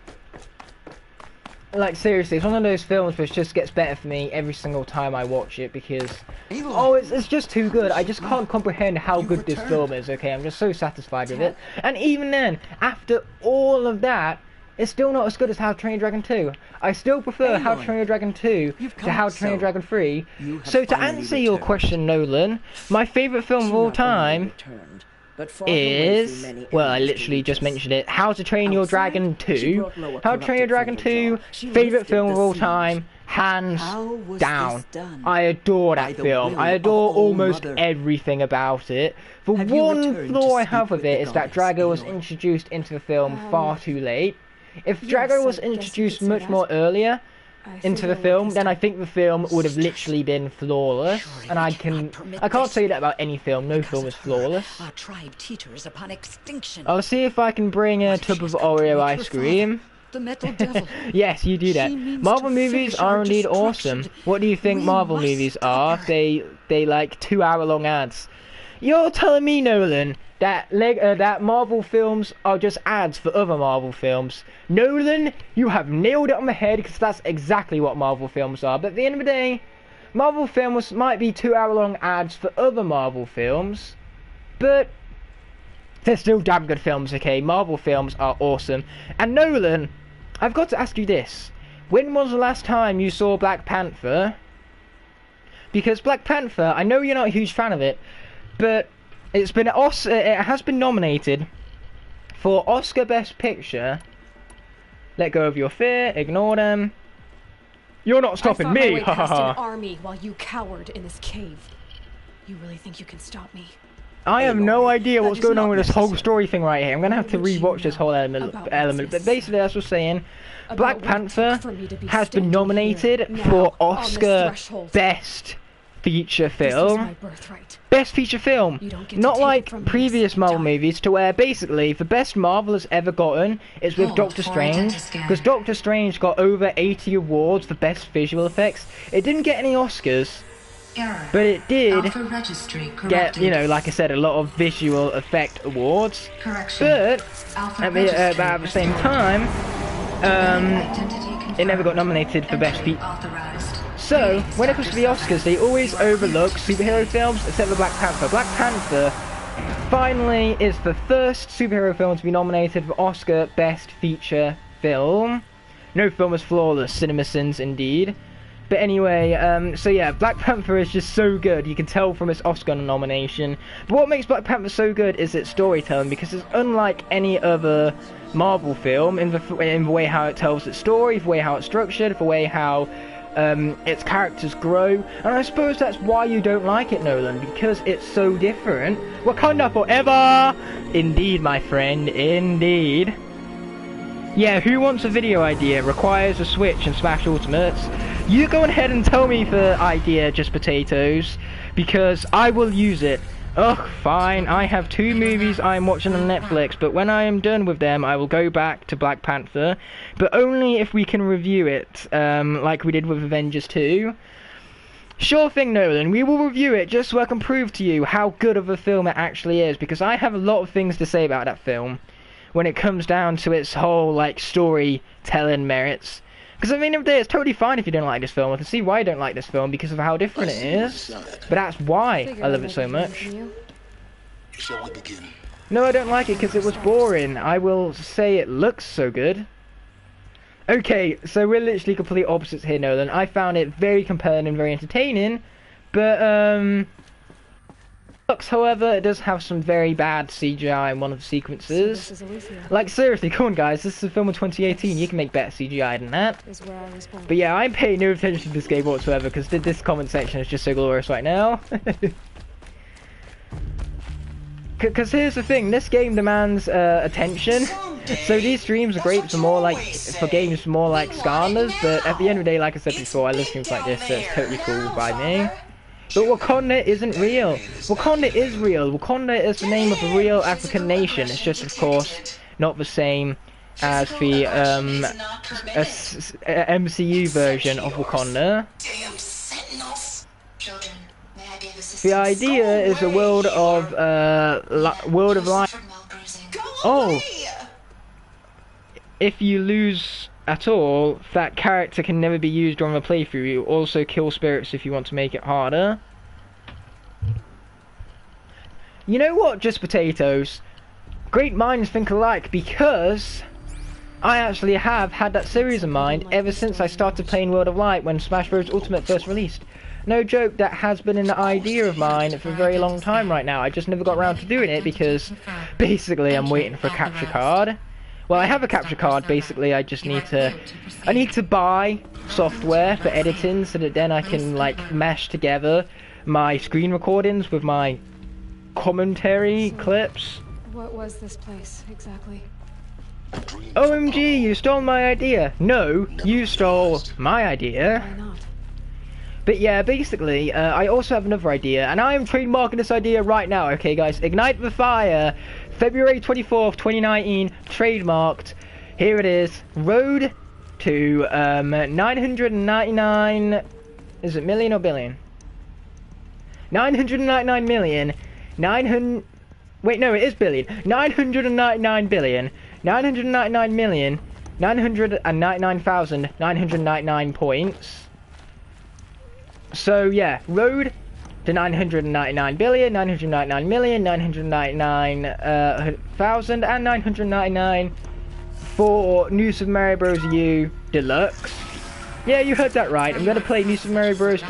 Like seriously, it's one of those films which just gets better for me every single time I watch it because it's just too good. I just can't comprehend how good this film is, okay? I'm just so satisfied with it. And even then, after all of that, it's still not as good as How to Train Your Dragon 2. I still prefer How to Train Your Dragon 2 to How to Train Your Dragon 3. So to answer your question, Nolan, my favourite film of all time is, well, I literally just mentioned it, How to Train Your Dragon 2. How to Train Your Dragon 2, favourite film of all time, hands down. I adore that film. I adore almost everything about it. The one flaw I have with it is that Drago was introduced into the film far too late. If Drago was introduced much more earlier into the film, then I think the film would have literally been flawless. And I can't say that about any film. No film is flawless. Our tribe teeters upon extinction. I'll see if I can bring a tub of Oreo ice cream. The metal devil. Yes, you do that. Marvel movies are indeed awesome. What do you think Marvel movies are? They like 2-hour-long ads. You're telling me, Nolan, that Marvel films are just ads for other Marvel films? Nolan, you have nailed it on the head because that's exactly what Marvel films are. But at the end of the day, Marvel films might be 2-hour-long ads for other Marvel films, but they're still damn good films, okay? Marvel films are awesome. And Nolan, I've got to ask you this. When was the last time you saw Black Panther? Because Black Panther, I know you're not a huge fan of it, but it has been nominated for Oscar Best Picture. Let Go of Your Fear, ignore them. You're not stopping I fought my me, way past haha. an army while you cowered in this cave. You really think you can stop me? I have no idea that what's is going on not with this whole necessary. story thing right here. I'm gonna have to What would you rewatch this know whole element. about But this? basically, that's what I'm saying. About Black what it Panther took for me to be has been standing nominated here, for now, on this Oscar threshold. Best Feature This was Film. my birthright. Best feature film. You don't get to Not take it like from me. previous Marvel Die. movies to where basically the best Marvel has ever gotten is with Hold Doctor for Strange. data scan. Because Doctor Strange got over 80 awards for best visual effects. It didn't get any Oscars, Error. but it did Alpha registry get, corrected. you know, like I said, a lot of visual effect awards. Correction. But Alpha at the, registry about the same restored. time, Identity it never got confirmed. nominated for best Entry feature. authorized. So, when it comes to the Oscars, they always You are overlook cleared. superhero films except for Black Panther. Black Panther finally is the first superhero film to be nominated for Oscar Best Feature Film. No film is flawless, CinemaSins indeed. But anyway, so yeah, Black Panther is just so good. You can tell from its Oscar nomination. But what makes Black Panther so good is its storytelling, because it's unlike any other Marvel film in the way how it tells its story, the way how it's structured, the way how its characters grow. And I suppose that's why you don't like it, Nolan, because it's so different. Wakanda forever! Indeed, my friend, indeed. Yeah, who wants a video idea? Requires a Switch and Smash Ultimates. You go ahead and tell me the idea, Just Potatoes, because I will use it. Ugh, fine, I have 2 movies I'm watching on Netflix, but when I am done with them, I will go back to Black Panther, but only if we can review it, like we did with Avengers 2. Sure thing, Nolan, we will review it just so I can prove to you how good of a film it actually is, because I have a lot of things to say about that film when it comes down to its whole, like, storytelling merits. Because at the end of the day, it's totally fine if you don't like this film. I can see why you don't like this film, because of how different it is. But that's why Figured I love I'd it so make a much. deal from you. Shall we begin? No, I don't like it because it was boring. I will say it looks so good. Okay, so we're literally complete opposites here, Nolan. I found it very compelling and very entertaining, but looks, however, it does have some very bad CGI in one of the So sequences. this is Alicia. Like, seriously, come on, guys, this is a film of 2018. You can make better CGI than that. Is where I was born. But yeah, I'm paying no attention to this game whatsoever because this comment section is just so glorious right now. Because here's the thing, this game demands attention. So these streams are great for more like games more like Skarners, but at the end of the day, like I said before, I love streams like this, so it's totally cool by me. But Wakanda isn't real. Wakanda is real. Wakanda is the name of a real African nation. It's just, of course, not the same as the MCU version of Wakanda. Damn sentinels. Children, may I be of assistance? The idea is a world of light. Suffered mild bruising. Oh, if you lose at all, that character can never be used during the playthrough. You also kill spirits if you want to make it harder. You know what, Just Potatoes? Great minds think alike, because I actually have had that series in mind ever since I started playing World of Light when Smash Bros. Ultimate first released. No joke, that has been an idea of mine for a very long time right now. I just never got around to doing it because basically I'm waiting for a capture card. Well, I have a capture card, basically I just need to buy software for editing so that then I can like mesh together my screen recordings with my commentary clips. What was this place exactly? OMG, you stole my idea. No, you stole my idea. Why not? But yeah, basically, I also have another idea, and I am trademarking this idea right now, okay guys? Ignite the Fire, February 24th, 2019, trademarked. Here it is, road to 999, is it million or billion? 999 million, 900, wait no, it is billion, 999 billion, 999 million, 999,999 points. So yeah, road to 999 billion, 999 million, 999,000, and 999 for New Super Mario Bros. U Deluxe. Yeah, you heard that right. I'm gonna play New Super Mario Bros.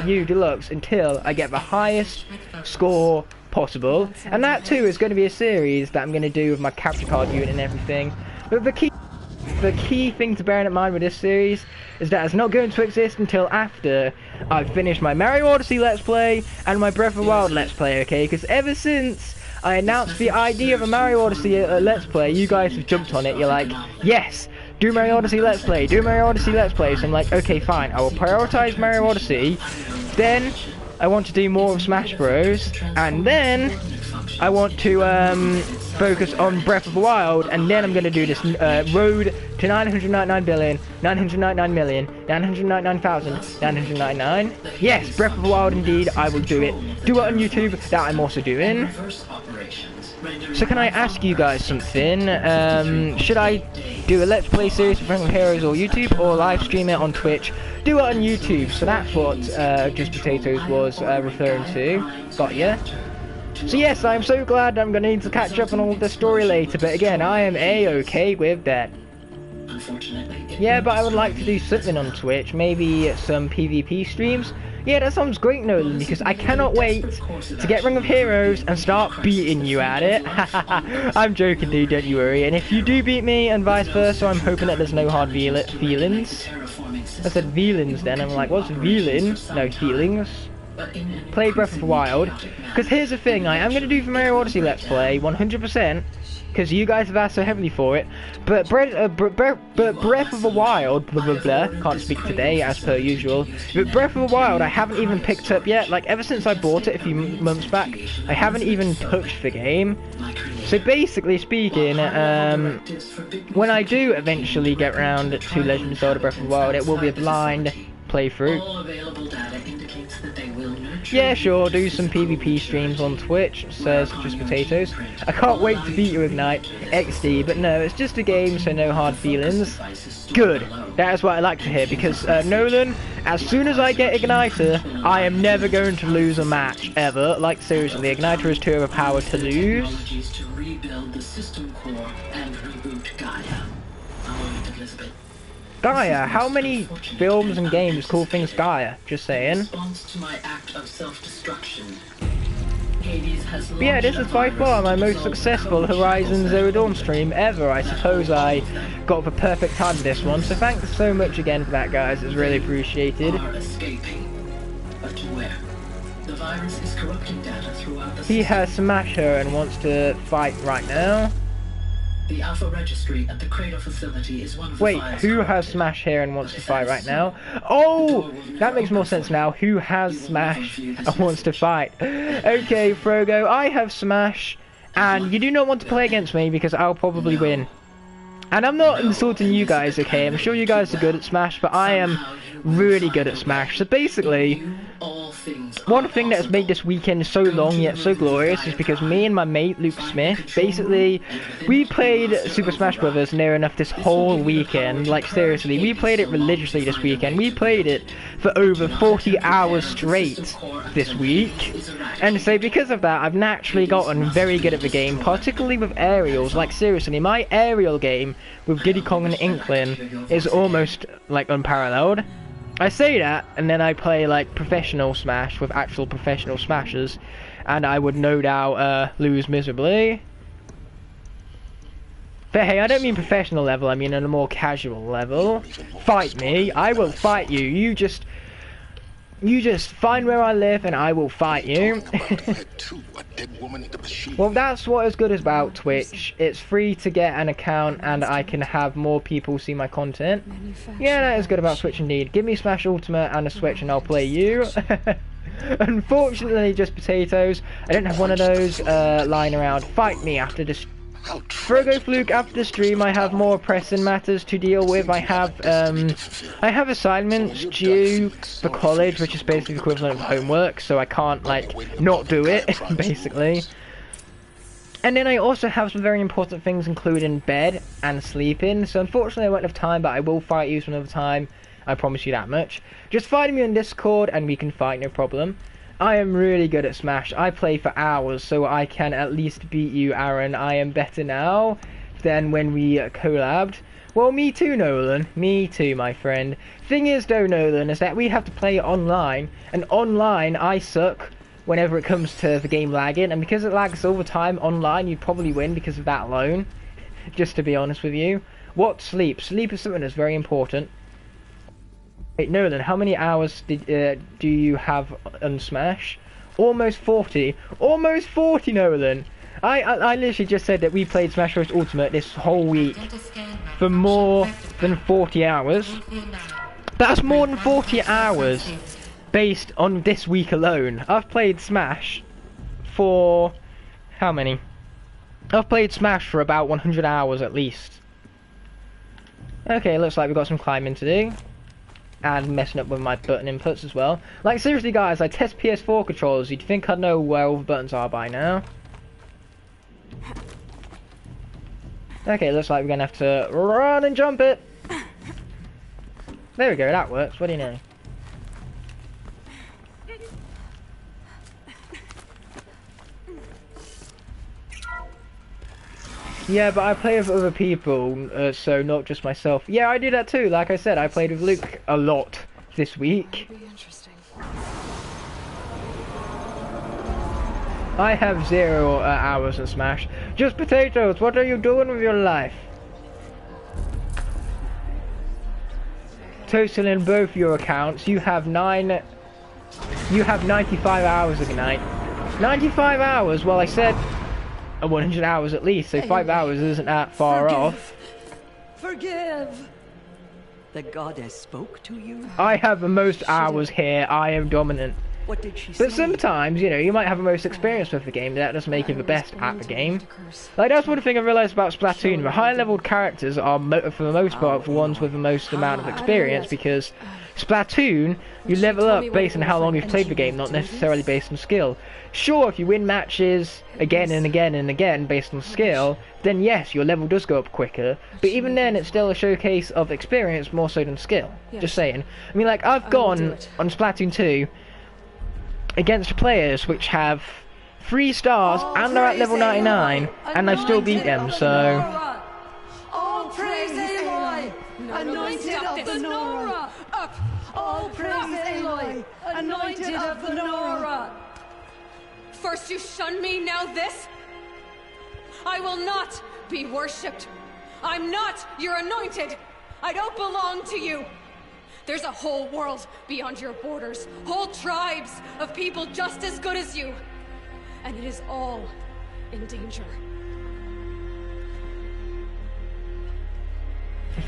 U Deluxe until I get the highest score possible, and that too is going to be a series that I'm going to do with my capture card unit and everything. But the key the key thing to bear in mind with this series is that it's not going to exist until after I've finished my Mario Odyssey Let's Play and my Breath of the Wild Let's Play, okay? Because ever since I announced the idea of a Mario Odyssey Let's Play, you guys have jumped on it. You're like, yes, do Mario Odyssey Let's Play, do Mario Odyssey Let's Play. So I'm like, okay, fine, I will prioritize Mario Odyssey, then I want to do more of Smash Bros, and then I want to focus on Breath of the Wild, and then I'm going to do this road to 999,999,999,999. Yes, Breath of the Wild indeed, I will do it. Do it on YouTube, that I'm also doing. So can I ask you guys something? Should I do a Let's Play series for Friends with Heroes or YouTube, or live stream it on Twitch? Do it on YouTube, so that's what Just Potatoes was referring to. Got ya. So yes, I'm so glad I'm going to need to catch up on all the story later, but again, I am A-okay with that. Yeah, but I would like to do something on Twitch, maybe some PvP streams. Yeah, that sounds great, Nolan, because I cannot wait to get Ring of Heroes and start beating you at it. I'm joking, dude, don't you worry. And if you do beat me and vice versa, I'm hoping that there's no hard feelings. I said feelings then, I'm like, what's feeling? No, feelings. Play Breath of the Wild. Because here's the thing, I am going to do for Mario Odyssey Let's Play, 100%. Because you guys have asked so heavily for it, but Breath of the Wild, blah blah blah, can't speak today as per usual, but Breath of the Wild I haven't even picked up yet, like ever since I bought it a few months back, I haven't even touched the game. So basically speaking, when I do eventually get round to Legend of Zelda Breath of the Wild, it will be a blind playthrough. Yeah, sure, do some PvP streams on Twitch, says Just Potatoes. I can't wait to beat you, Ignite, XD, but no, it's just a game, so no hard feelings. Good, that is what I like to hear, because Nolan, as soon as I get Igniter, I am never going to lose a match, ever. Like, seriously, Igniter is too overpowered to lose. Gaia, how many films and games call things Gaia? Just saying. But yeah, this is by far my most successful Horizon Zero Dawn stream ever. I suppose I got the perfect time for this one, so thanks so much again for that, guys. It's really appreciated. He has smashed her and wants to fight right now. The Alpha Registry at the Cradle facility is one of the Wait, who has Smash here and wants to fight right now? Oh, that makes more sense now. Who has Smash and wants to fight? Okay, Frogo, I have Smash, and you do not want to play against me because I'll probably win. And I'm not insulting you guys, okay? I'm sure you guys are good at Smash, but I am really good at Smash. So basically, one thing that has made this weekend so long yet so glorious is because me and my mate Luke Smith, basically, we played Super Smash Bros. Near enough this whole weekend. Like, seriously, we played it religiously this weekend. We played it for over 40 hours straight this week. And so because of that, I've naturally gotten very good at the game, particularly with aerials. Like, seriously, my aerial game with Diddy Kong and Inkling is almost, like, unparalleled. I say that, and then I play, like, professional Smash with actual professional Smashers, and I would no doubt lose miserably. But hey, I don't mean professional level, I mean on a more casual level. Fight me, I will fight you. You just find where I live and I will fight you. Well, that's what is good about Twitch. It's free to get an account and I can have more people see my content. Yeah, that is good about Twitch indeed. Give me Smash Ultimate and a Switch and I'll play you. Unfortunately, Just Potatoes. I don't have one of those lying around. Fight me after this. Frogo Fluke, after the stream I have more pressing matters to deal with. I have assignments due for college, which is basically the equivalent of homework, so I can't, like, not do it, basically. And then I also have some very important things, including bed and sleeping, so unfortunately I won't have time, but I will fight you some other time. I promise you that much. Just find me on Discord and we can fight, no problem. I am really good at Smash. I play for hours, so I can at least beat you, Aaron. I am better now than when we collabed. Well, me too, Nolan. Me too, my friend. Thing is, though, Nolan, is that we have to play online, and online I suck whenever it comes to the game lagging, and because it lags all the time online, you'd probably win because of that alone. Just to be honest with you. What sleep? Sleep is something that's very important. Wait, Nolan, how many hours do you have on Smash? Almost 40. Almost 40, Nolan. I literally just said that we played Smash Bros. Ultimate this whole week for more than 40 hours. That's more than 40 hours based on this week alone. I've played Smash for... how many? I've played Smash for about 100 hours at least. Okay, looks like we've got some climbing to do. And messing up with my button inputs as well. Like, seriously guys, I test PS4 controllers. You'd think I'd know where all the buttons are by now. Okay, looks like we're gonna have to run and jump it. There we go, that works. What do you know? Yeah, but I play with other people, so not just myself. Yeah, I do that too. Like I said, I played with Luke a lot this week. I have 0 hours in Smash. Just potatoes, what are you doing with your life? Total in both your accounts, you have 95 hours a night. 95 hours? Well, I said 100 hours at least, so 5 hours isn't that far off. Forgive! The goddess spoke to you? I have the most hours here, I am dominant. What did she say? But sometimes, you know, you might have the most experience with the game, that doesn't make you the best at the game. Like, that's one thing I realised about Splatoon, the higher leveled characters are, for the most part, the ones with the most amount of experience, because Splatoon, you level up based on how long you've played the game, not necessarily based on skill. Sure, if you win matches again and again and again based on skill, then yes, your level does go up quicker, but even then it's still a showcase of experience more so than skill. Just saying. I mean, like, I've gone on Splatoon 2 against players which have 3 stars and they're at level 99, and I've still beat them, so... All praise Aloy, anointed of the Nora! Up! All praise Aloy, anointed of the Nora! First you shun me, now this? I will not be worshipped. I'm not your anointed. I don't belong to you. There's a whole world beyond your borders, whole tribes of people just as good as you. And it is all in danger.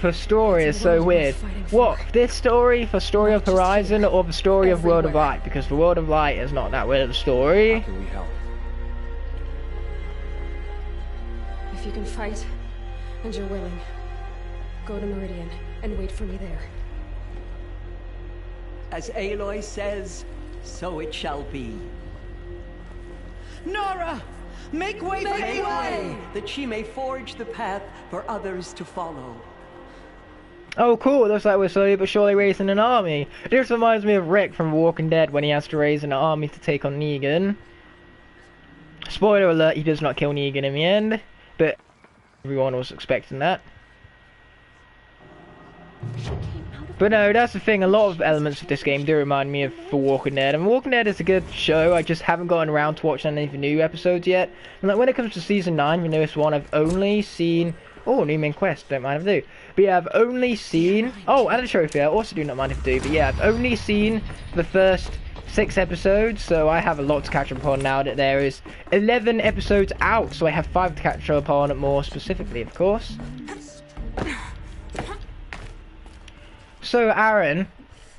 The story is so weird. What? This story? For Story of Horizon or the story of World of Light? Because the World of Light is not that weird of a story. How can we help? If you can fight, and you're willing, go to Meridian and wait for me there. As Aloy says, so it shall be. Nora! Make way for Aloy, that she may forge the path for others to follow. Oh cool, it looks like we're slowly but surely raising an army. This reminds me of Rick from Walking Dead when he has to raise an army to take on Negan. Spoiler alert, he does not kill Negan in the end, but everyone was expecting that. But no, that's the thing, a lot of elements of this game do remind me of The Walking Dead. And Walking Dead is a good show, I just haven't gotten around to watching any of the new episodes yet. And like when it comes to Season 9, the newest one, I've only seen... Oh, new main quest, don't mind if I do. But yeah, I've only seen... Oh, and a trophy, I also do not mind if I do. But yeah, I've only seen the first 6 episodes, so I have a lot to catch up on now that there is 11 episodes out. So I have 5 to catch up on more specifically, of course. So, Aaron,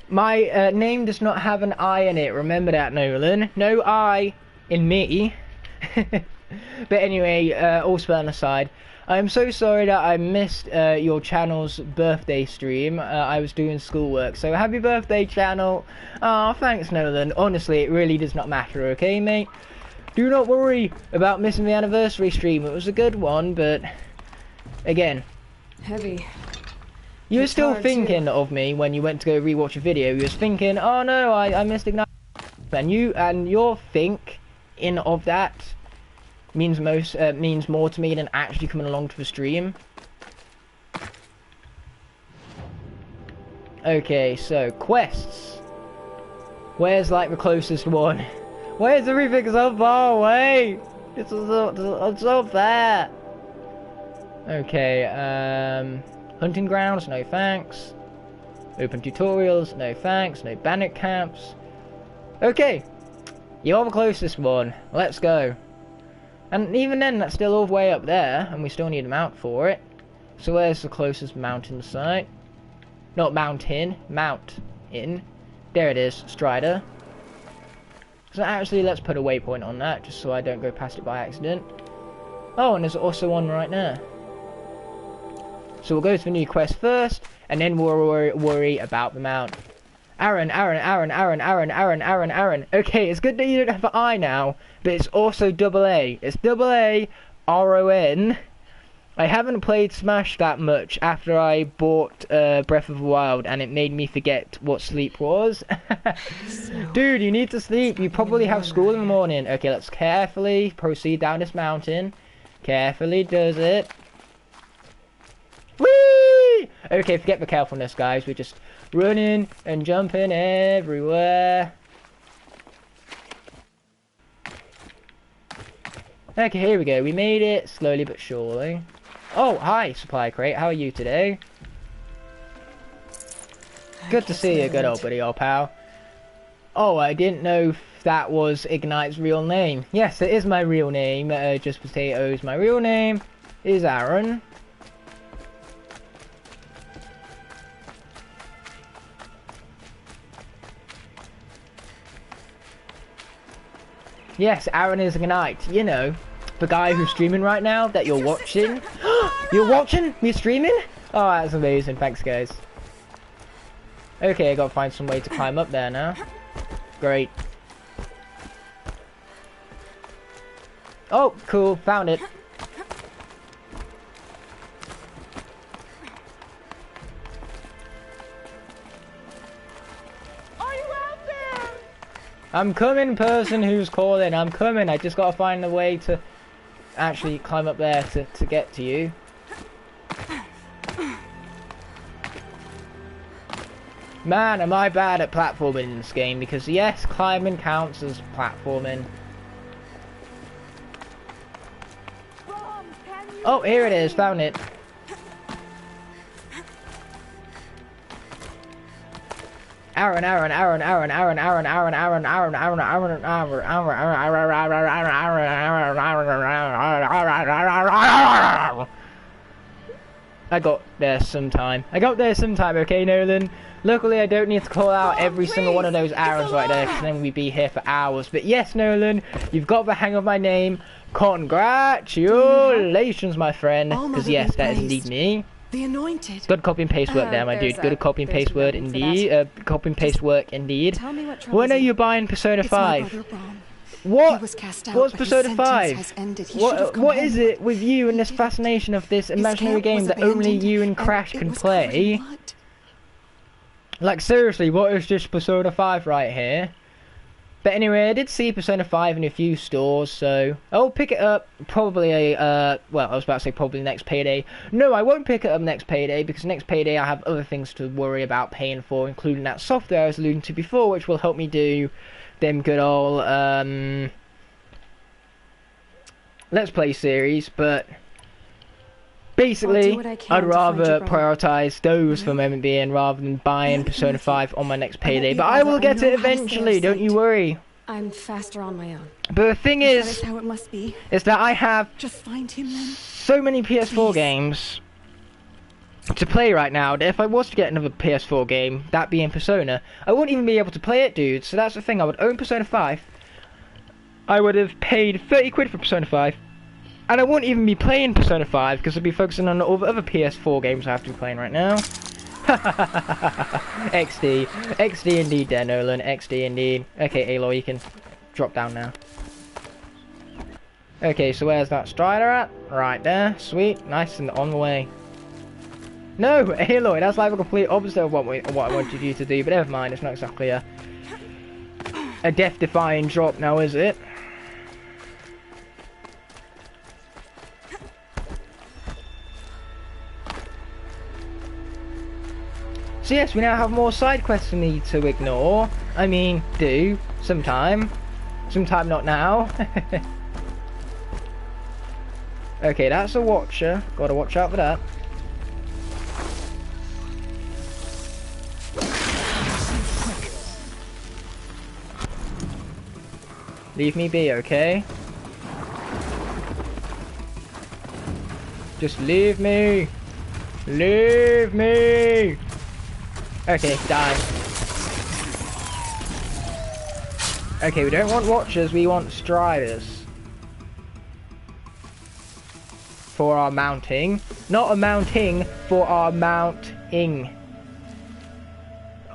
my name does not have an I in it. Remember that, Nolan. No I in me. But anyway, all fun aside, I'm so sorry that I missed your channel's birthday stream. I was doing schoolwork, so happy birthday, channel. Oh, thanks, Nolan. Honestly, it really does not matter, okay, mate? Do not worry about missing the anniversary stream. It was a good one, but again, Heavy. you were It's still hard, thinking too. of me when you went to go rewatch a video. You was thinking, oh no, I missed Ignite. And your thinking of that means more to me than actually coming along to the stream. Okay, so quests. Where's like the closest one? Where's everything so far away? It's so fair. Okay, Hunting grounds, no thanks. Open tutorials, no thanks. No bandit camps. Okay, you're the closest one. Let's go. And even then, that's still all the way up there, and we still need a mount for it. So where's the closest mountain site? Not mountain, mount in. There it is, Strider. So actually, let's put a waypoint on that, just so I don't go past it by accident. Oh, and there's also one right there. So we'll go to the new quest first, and then we'll worry about the mount. Aaron. Okay, it's good that you don't have an I now, but it's also double A. It's double A, R-O-N. I haven't played Smash that much after I bought Breath of the Wild, and it made me forget what sleep was. Dude, you need to sleep. You probably have school in the morning. Okay, let's carefully proceed down this mountain. Carefully does it. Whee! Okay, forget the carefulness, guys. We're just running and jumping everywhere. Okay, here we go. We made it slowly but surely. Oh, hi, Supply Crate. How are you today? Good to see you, good old buddy, old pal. Oh, I didn't know if that was Ignite's real name. Yes, it is my real name. Just Potatoes. My real name is Aaron. Yes, Aaron is Ignite. You know, the guy who's streaming right now that you're watching. You're watching? You're streaming? Oh, that's amazing. Thanks, guys. Okay, I gotta find some way to climb up there now. Great. Oh, cool. Found it. I'm coming, person who's calling. I'm coming. I just gotta find a way to actually climb up there to get to you. Man, am I bad at platforming in this game, because yes, climbing counts as platforming. Oh, here it is. Found it. Aaron. I got there sometime. Okay, Nolan? Luckily, I don't need to call out every single one of those Aarons right there, because then we'd be here for hours. But yes, Nolan, you've got the hang of my name. Congratulations, my friend. Because yes, that is indeed me. The Anointed. Good copy and paste work there, my dude. Good copy and paste word indeed. Copy and paste work indeed. When are you buying Persona 5? What? What's Persona 5? What is it with you and this fascination of this imaginary game that only you and Crash can play? Like, seriously, what is this Persona 5 right here? But anyway, I did see Persona 5 in a few stores, so I'll pick it up probably well, I was about to say probably next payday. No, I won't pick it up next payday, because next payday I have other things to worry about paying for, including that software I was alluding to before, which will help me do them good old Let's Play series, but basically, I'd rather prioritise those for the moment being rather than buying Persona 5 on my next payday. But I will get it eventually, don't you worry. I'm faster on my own. But the thing is how it must be. Is that I have Just find him then. so many PS4 games to play right now that if I was to get another PS4 game, that being Persona, I wouldn't even be able to play it, dude. So that's the thing, I would own Persona 5. I would have paid 30 quid for Persona 5. And I won't even be playing Persona 5 because I'll be focusing on all the other PS4 games I have to be playing right now. XD. XD indeed there, Nolan. XD indeed. Okay, Aloy, you can drop down now. Okay, so where's that Strider at? Right there. Sweet. Nice and on the way. No, Aloy, that's like the complete opposite of what I wanted you to do, but never mind, it's not exactly a death-defying drop now, is it? So yes, we now have more side quests for me to ignore. I mean, do. Sometime. Sometime not now. Okay, that's a watcher. Gotta watch out for that. Leave me be, okay? Just leave me. Leave me. Okay, die. Okay, we don't want Watchers, we want Striders. For our mounting. Not a mounting, for our mounting.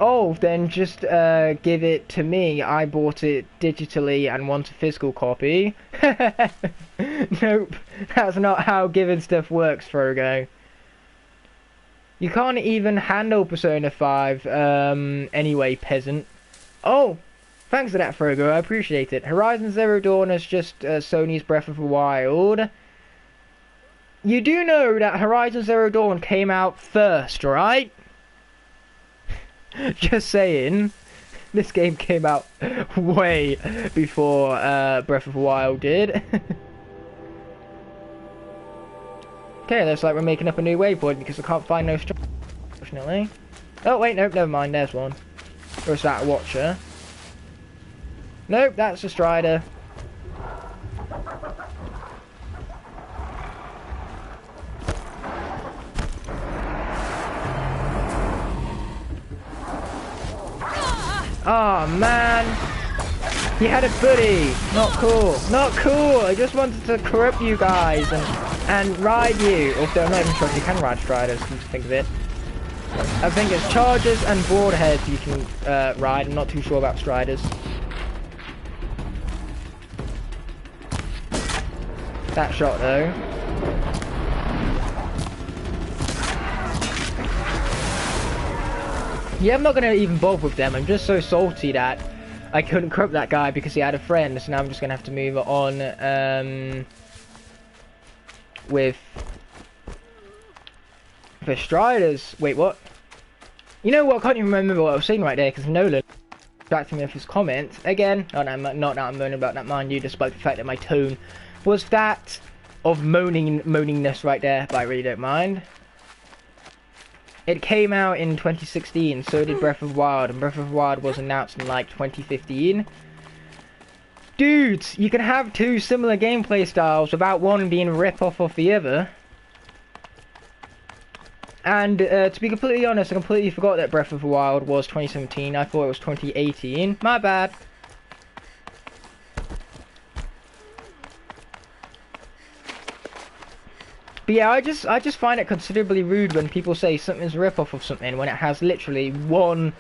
Oh, then just give it to me. I bought it digitally and want a physical copy. Nope, that's not how giving stuff works, Frogo. You can't even handle Persona 5 anyway, peasant. Oh, thanks for that, Frogo, I appreciate it. Horizon Zero Dawn is just Sony's Breath of the Wild. You do know that Horizon Zero Dawn came out first, right? Just saying, this game came out way before Breath of the Wild did. Okay, looks like we're making up a new waypoint because I can't find no Strider, unfortunately. Oh wait, nope, never mind, there's one. Or is that a Watcher? Nope, that's a Strider. Oh man, he had a buddy. Not cool. Not cool. I just wanted to corrupt you guys and ride you. Although I'm not even sure if you can ride Striders. Come to think of it, I think it's Chargers and Broadheads you can ride. I'm not too sure about Striders. That shot though. Yeah, I'm not going to even bother with them. I'm just so salty that I couldn't corrupt that guy because he had a friend. So now I'm just going to have to move on with the Striders. Wait, what? You know what? I can't even remember what I was saying right there because Nolan distracted me with his comments. Again, not that I'm moaning about that, mind you, despite the fact that my tone was that of moaningness right there, but I really don't mind. It came out in 2016, so did Breath of the Wild, and Breath of the Wild was announced in like 2015. Dudes, you can have two similar gameplay styles without one being a rip-off of the other. And to be completely honest, I completely forgot that Breath of the Wild was 2017. I thought it was 2018. My bad. But yeah, I just find it considerably rude when people say something's a rip-off of something when it has literally one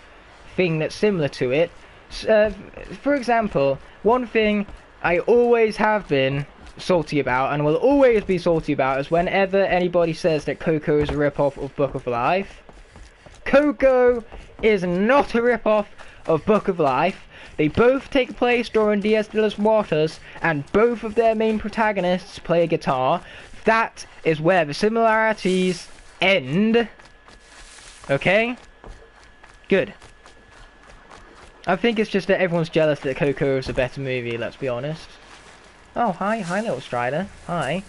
thing that's similar to it. For example, one thing I always have been salty about and will always be salty about is whenever anybody says that Coco is a rip-off of Book of Life. Coco is not a rip-off of Book of Life. They both take place during Dias de los Muertos, and both of their main protagonists play a guitar. That is where the similarities end. Okay? Good. I think it's just that everyone's jealous that Coco is a better movie, let's be honest. Oh, hi little Strider. Hi.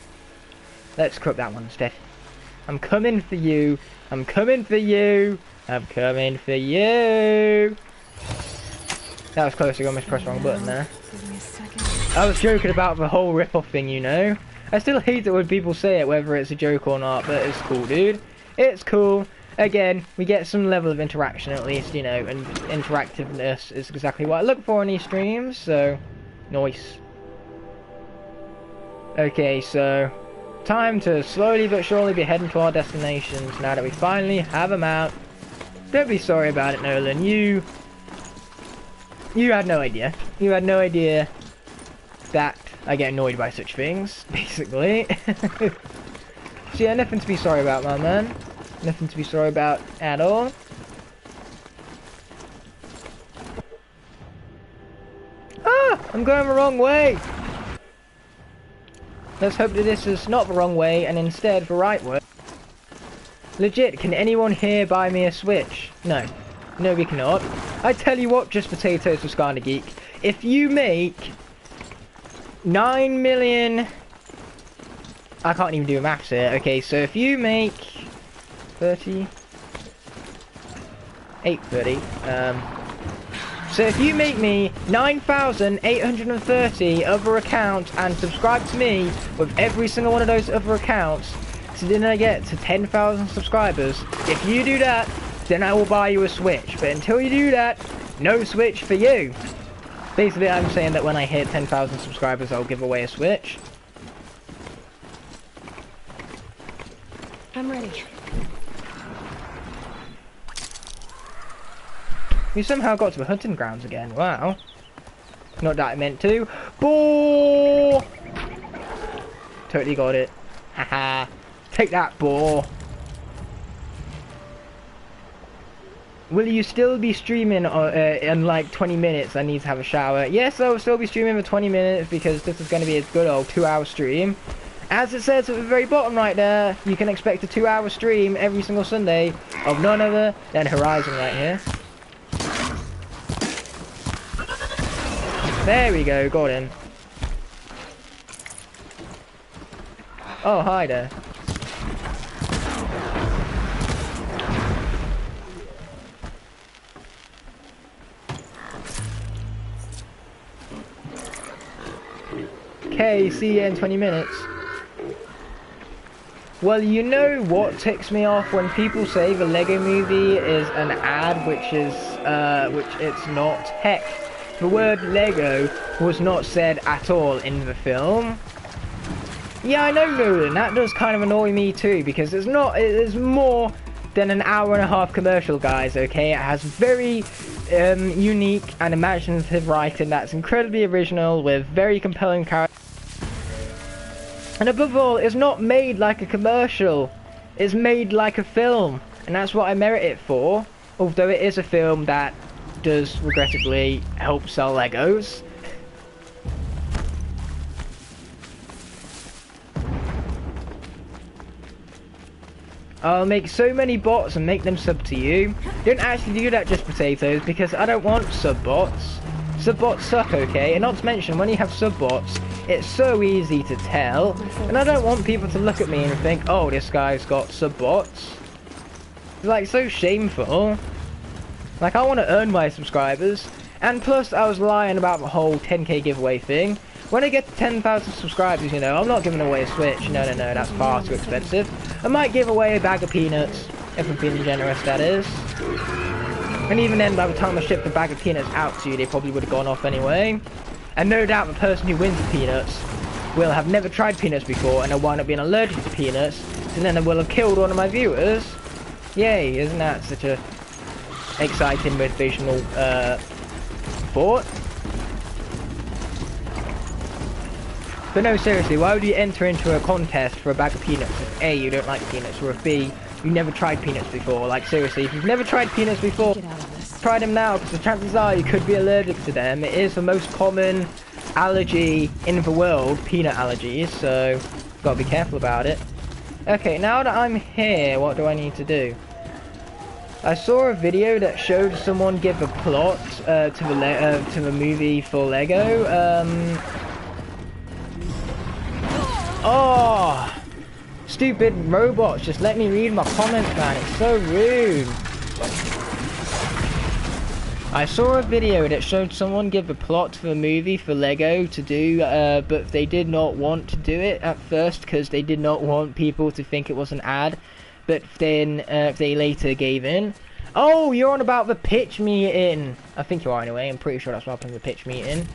Let's corrupt that one instead. I'm coming for you. I'm coming for you. I'm coming for you. That was close, I almost pressed the wrong button there. I was joking about the whole rip-off thing, you know. I still hate it when people say it, whether it's a joke or not, but it's cool, dude. It's cool. Again, we get some level of interaction at least, you know, and interactiveness is exactly what I look for in these streams, so nice. Okay, so time to slowly but surely be heading to our destinations now that we finally have them out. Don't be sorry about it, Nolan. You had no idea. You had no idea that I get annoyed by such things, basically. So yeah, nothing to be sorry about, my man. Nothing to be sorry about at all. Ah! I'm going the wrong way! Let's hope that this is not the wrong way, and instead the right way. Legit, can anyone here buy me a Switch? No. No, we cannot. I tell you what, Just Potatoes for Scarlet Geek. If you make 9 million... I can't even do maths here. Okay, so if you make 30... 830, So if you make me 9,830 other accounts and subscribe to me with every single one of those other accounts, so then I get to 10,000 subscribers. If you do that, then I will buy you a Switch. But until you do that, no Switch for you. Basically, I'm saying that when I hit 10,000 subscribers, I'll give away a Switch. I'm ready. We somehow got to the hunting grounds again. Wow. Not that I meant to. Boar! Totally got it. Haha. Take that, boar. Will you still be streaming in like 20 minutes? I need to have a shower. Yes, I'll still be streaming for 20 minutes because this is going to be a good old 2-hour stream. As it says at the very bottom right there, you can expect a 2-hour stream every single Sunday of none other than Horizon right here. There we go, got him. Oh, hi there. Okay, see you in 20 minutes. Well, you know what ticks me off when people say the Lego Movie is an ad, which it's not. Heck, the word Lego was not said at all in the film. Yeah, I know, Nolan, that does kind of annoy me too, because it is more than an hour-and-a-half commercial, guys, okay? It has very unique and imaginative writing that's incredibly original with very compelling characters. And above all, it's not made like a commercial. It's made like a film. And that's what I merit it for. Although it is a film that does, regrettably, help sell Legos. I'll make so many bots and make them sub to you. Don't actually do that, Just Potatoes, because I don't want sub bots. Sub bots suck, okay? And not to mention, when you have sub bots, it's so easy to tell. And I don't want people to look at me and think, oh, this guy's got sub bots. It's like so shameful. Like, I want to earn my subscribers. And plus, I was lying about the whole 10k giveaway thing. When I get to 10,000 subscribers, you know, I'm not giving away a Switch. No, that's far too expensive. I might give away a bag of peanuts, if I'm feeling generous, that is. And even then, by the time I ship the bag of peanuts out to you, they probably would have gone off anyway. And no doubt the person who wins the peanuts will have never tried peanuts before and will wind up being allergic to peanuts, and then I will have killed one of my viewers. Yay, isn't that such a exciting motivational thought? But no, seriously, why would you enter into a contest for a bag of peanuts if A, you don't like peanuts, or if B, you never tried peanuts before? Like, seriously, if you've never tried peanuts before, try them now, because the chances are you could be allergic to them. It is the most common allergy in the world, peanut allergies, so gotta be careful about it. Okay, now that I'm here, what do I need to do? I saw a video that showed someone give a plot to the movie for Lego. Oh, stupid robots! Just let me read my comments, man. It's so rude. I saw a video that showed someone give a plot to the movie for Lego to do, but they did not want to do it at first because they did not want people to think it was an ad. But then they later gave in. Oh, you're on about the pitch meeting. I think you are anyway. I'm pretty sure that's what happened with the pitch meeting.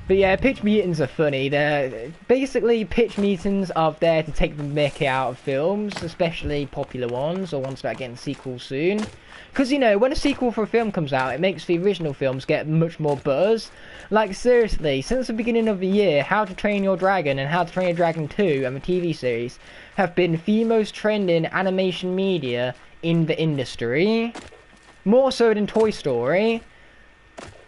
But yeah, pitch meetings are funny. They're basically, pitch meetings are there to take the mickey out of films, especially popular ones or ones that are getting sequels soon. Because, you know, when a sequel for a film comes out, it makes the original films get much more buzz. Like, seriously, since the beginning of the year, How to Train Your Dragon and How to Train Your Dragon 2 and the TV series have been the most trending animation media in the industry. More so than Toy Story.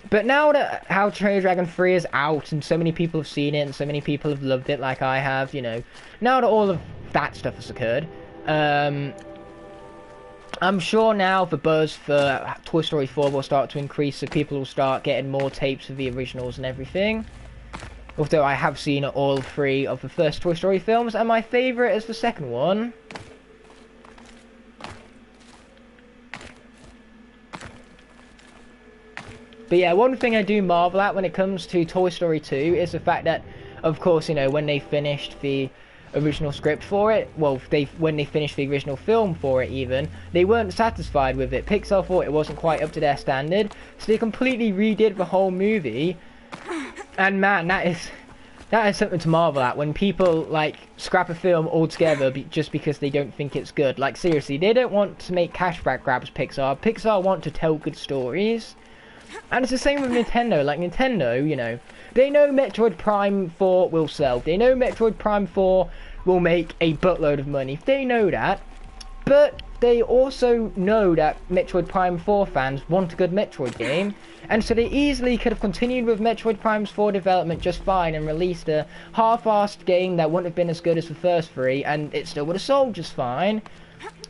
But now that How to Train Your Dragon 3 is out and so many people have seen it and so many people have loved it like I have, you know, now that all of that stuff has occurred, I'm sure now the buzz for Toy Story 4 will start to increase, so people will start getting more tapes of the originals and everything. Although I have seen all 3 of the first Toy Story films, and my favourite is the second one. But yeah, one thing I do marvel at when it comes to Toy Story 2 is the fact that, of course, you know, when they finished the original script for it, well, when they finished the original film for it even, they weren't satisfied with it. Pixar thought it wasn't quite up to their standard, so they completely redid the whole movie. And man, that is something to marvel at, when people like scrap a film altogether just because they don't think it's good. Like seriously, they don't want to make cash grabs. Pixar want to tell good stories. And it's the same with Nintendo. Like Nintendo, you know, they know Metroid Prime 4 will sell. They know Metroid Prime 4 will make a buttload of money. They know that. But they also know that Metroid Prime 4 fans want a good Metroid game. And so they easily could have continued with Metroid Prime 4 development just fine and released a half-assed game that wouldn't have been as good as the first three, and it still would have sold just fine.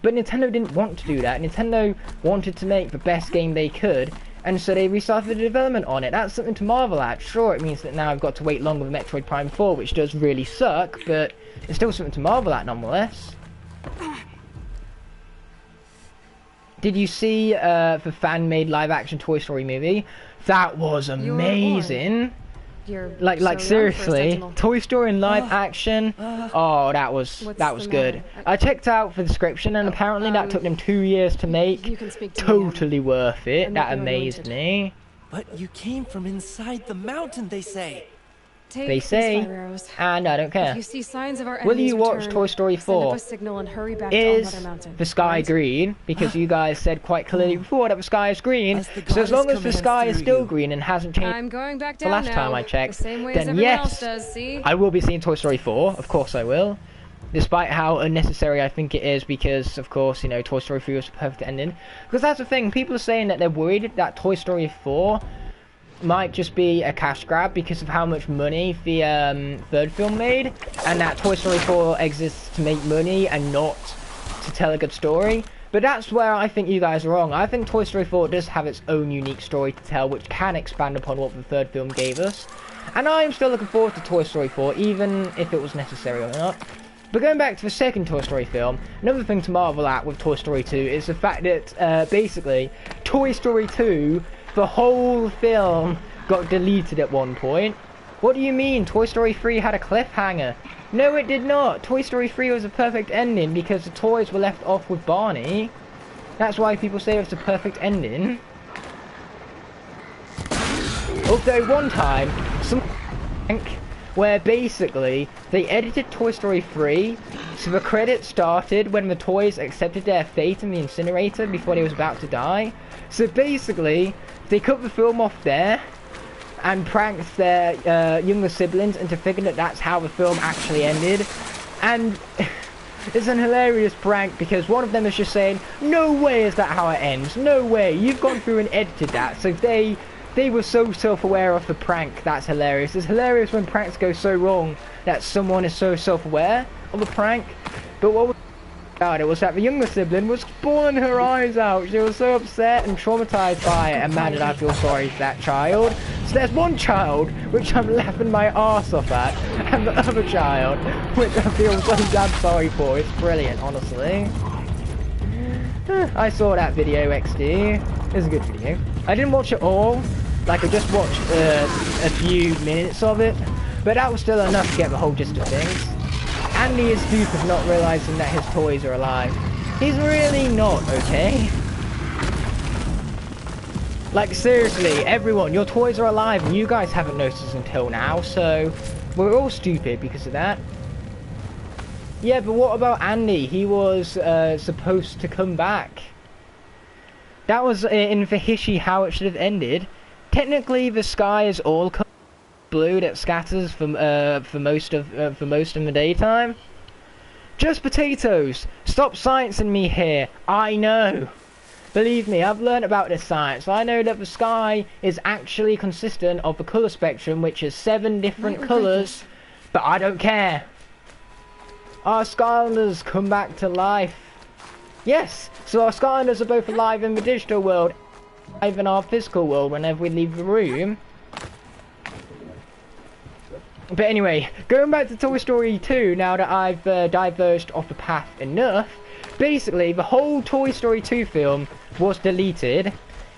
But Nintendo didn't want to do that. Nintendo wanted to make the best game they could, and so they restarted the development on it. That's something to marvel at. Sure, it means that now I've got to wait longer for Metroid Prime 4, which does really suck, but it's still something to marvel at nonetheless. Did you see the fan-made live-action Toy Story movie? That was amazing. Like seriously, Toy Story in live action. Oh, that was good. I checked out the description, and apparently that took them 2 years to make. Totally worth it. That amazed me. But you came from inside the mountain, they say. They say, and I don't care. If you see signs of our Will you watch return, Toy Story 4? And hurry back Is to Mountain, the sky green? Because you guys said quite clearly before that the sky is green. So as long as the sky is still green and hasn't changed I'm going back down the last now, time I checked, the same way then as yes, else does, see? I will be seeing Toy Story 4. Of course I will. Despite how unnecessary I think it is, because of course, you know, Toy Story 3 was the perfect ending. Because that's the thing, people are saying that they're worried that Toy Story 4 might just be a cash grab because of how much money the third film made, and that Toy Story 4 exists to make money and not to tell a good story. But that's where I think you guys are wrong. I think Toy Story 4 does have its own unique story to tell, which can expand upon what the third film gave us. And I am still looking forward to Toy Story 4, even if it was necessary or not. But going back to the second Toy Story film, another thing to marvel at with Toy Story 2 is the fact that, basically, Toy Story 2, the whole film, got deleted at one point. What do you mean? Toy Story 3 had a cliffhanger? No, it did not. Toy Story 3 was a perfect ending because the toys were left off with Barney. That's why people say it's a perfect ending. Although one time, where basically they edited Toy Story 3 so the credits started when the toys accepted their fate in the incinerator before they was about to die. So basically, they cut the film off there and pranked their younger siblings into thinking that that's how the film actually ended. And it's an hilarious prank because one of them is just saying, no way is that how it ends, no way, you've gone through and edited that. So they were so self-aware of the prank. That's hilarious. It's hilarious when pranks go so wrong that someone is so self-aware of the prank. But what was about it was that the younger sibling was bawling her eyes out. She was so upset and traumatized by it, and man did I feel sorry for that child. So there's one child which I'm laughing my arse off at, and the other child which I feel so damn sorry for. It's brilliant, honestly. I saw that video, XD. It was a good video. I didn't watch it all. Like, I just watched a few minutes of it, but that was still enough to get the whole gist of things. Andy is stupid for not realizing that his toys are alive. He's really not, okay? Like, seriously, everyone, your toys are alive, and you guys haven't noticed until now, so we're all stupid because of that. Yeah, but what about Andy? He was supposed to come back. That was in Fahishi how it should have ended. Technically, the sky is all blue that scatters for most in the daytime. Just potatoes. Stop sciencing me here. I know. Believe me, I've learned about this science. I know that the sky is actually consistent of the colour spectrum, which is 7 different colours. But I don't care. Our Skylanders come back to life. Yes, so our Skylanders are both alive in the digital world, alive in our physical world whenever we leave the room. But anyway, going back to Toy Story 2, now that I've diverged off the path enough, basically the whole Toy Story 2 film was deleted,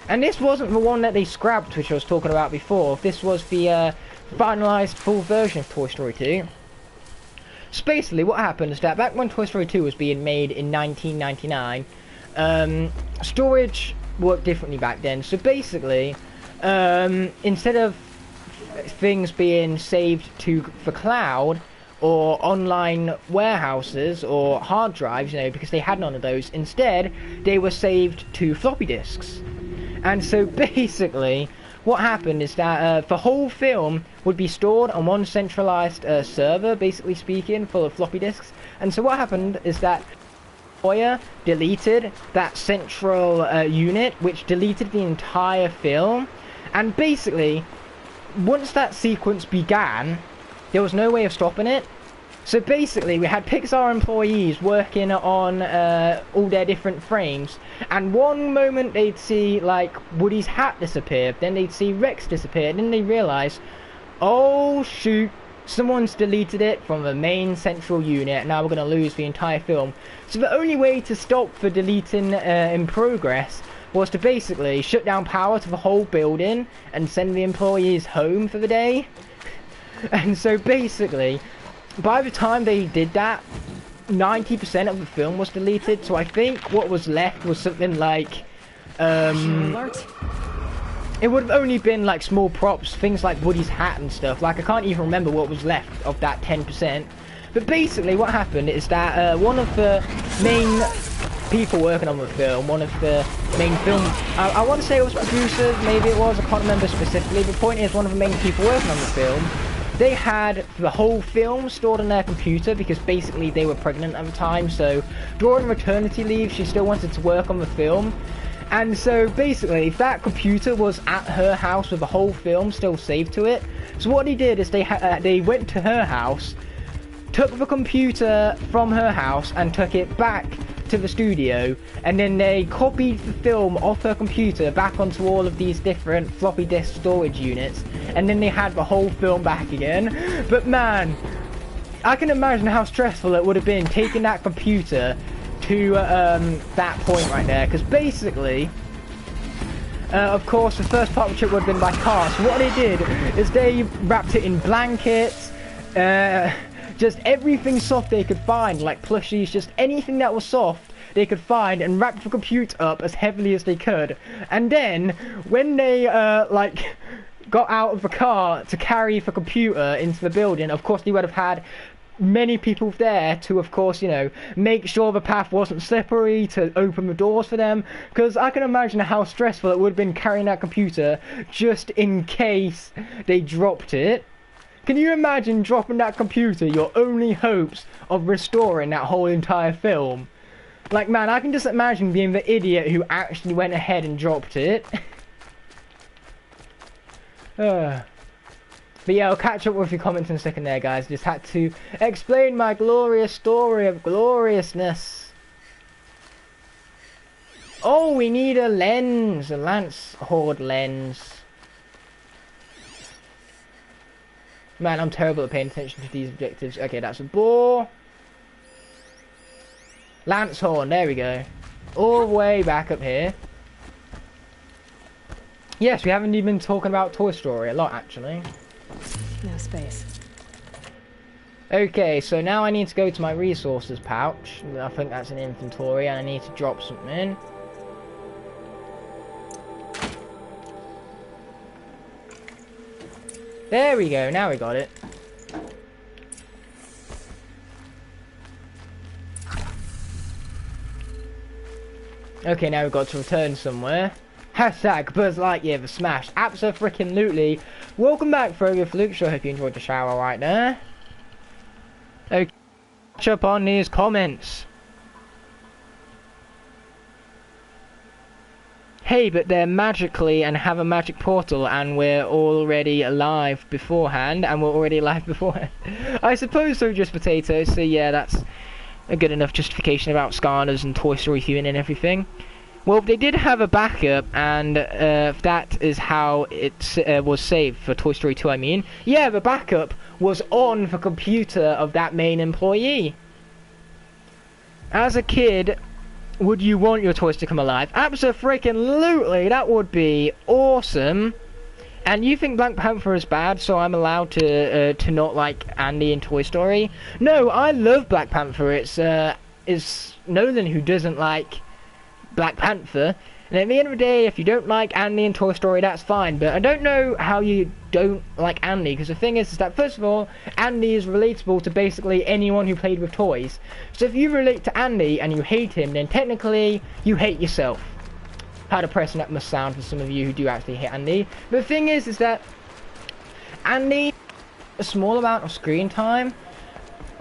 And this wasn't the one that they scrapped, which I was talking about before. This was the finalized full version of Toy Story 2. So basically what happened is that back when Toy Story 2 was being made in 1999, storage worked differently back then. So basically, instead of things being saved to the cloud or online warehouses or hard drives, you know, because they had none of those, instead they were saved to floppy disks. And so basically what happened is that the whole film would be stored on one centralized server, basically speaking, full of floppy disks. And so what happened is that Hoyer deleted that central unit, which deleted the entire film. And basically, once that sequence began, there was no way of stopping it. So basically, we had Pixar employees working on all their different frames, and one moment they'd see like Woody's hat disappear, then they'd see Rex disappear, and then they realise, oh shoot, someone's deleted it from the main central unit, and now we're going to lose the entire film. So the only way to stop the deleting in progress was to basically shut down power to the whole building and send the employees home for the day. And so basically, by the time they did that, 90% of the film was deleted, so I think what was left was something like, it would have only been like small props, things like Woody's hat and stuff. Like, I can't even remember what was left of that 10%. But basically what happened is that one of the main people working on the film, one of the main film, I want to say it was producers, maybe it was, I can't remember specifically, but the point is one of the main people working on the film, they had the whole film stored on their computer because basically they were pregnant at the time, so during maternity leave she still wanted to work on the film. And so basically that computer was at her house with the whole film still saved to it. So what they did is they went to her house, took the computer from her house and took it back to the studio, and then they copied the film off her computer back onto all of these different floppy disk storage units, and then they had the whole film back again. But man, I can imagine how stressful it would have been taking that computer to that point right there, because basically of course the first part of the trip would have been by car. So what they did is they wrapped it in blankets, just everything soft they could find, like plushies, just anything that was soft they could find, and wrapped the computer up as heavily as they could. And then when they like got out of the car to carry the computer into the building, of course they would have had many people there to, of course, you know, make sure the path wasn't slippery, to open the doors for them, because I can imagine how stressful it would have been carrying that computer just in case they dropped it. Can you imagine dropping that computer, your only hopes of restoring that whole entire film? Like, man, I can just imagine being the idiot who actually went ahead and dropped it. But yeah, I'll catch up with your comments in a second there, guys. Just had to explain my glorious story of gloriousness. Oh, we need a lens, a Lance Horde lens. Man, I'm terrible at paying attention to these objectives. Okay, that's a boar. Lance Horn, there we go. All the way back up here. Yes, we haven't even been talking about Toy Story a lot, actually. No space. Okay, so now I need to go to my resources pouch. I think that's an inventory, and I need to drop something in. There we go, now we got it. Okay, now we've got to return somewhere. Hashtag Buzz Lightyear the Smash. Abso-freaking-lutely. Welcome back, Frogo Fluke. Sure, hope you enjoyed the shower right there. Okay, catch up on these comments. Hey, but they're magically and have a magic portal, and we're already alive beforehand, I suppose so, just potatoes, so yeah, that's a good enough justification about Skarners and Toy Story 2 and everything. Well, they did have a backup, and that is how it was saved for Toy Story 2, I mean. Yeah, the backup was on the computer of that main employee. As a kid, would you want your toys to come alive? Abso-freaking-lutely, that would be awesome. And you think Black Panther is bad, so I'm allowed to not like Andy in Toy Story? No, I love Black Panther. It's Nolan who doesn't like Black Panther. And at the end of the day, if you don't like Andy in Toy Story, that's fine. But I don't know how you don't like Andy, because the thing is that, first of all, Andy is relatable to basically anyone who played with toys. So if you relate to Andy and you hate him, then technically you hate yourself. How depressing that must sound for some of you who do actually hate Andy. But the thing is that Andy, a small amount of screen time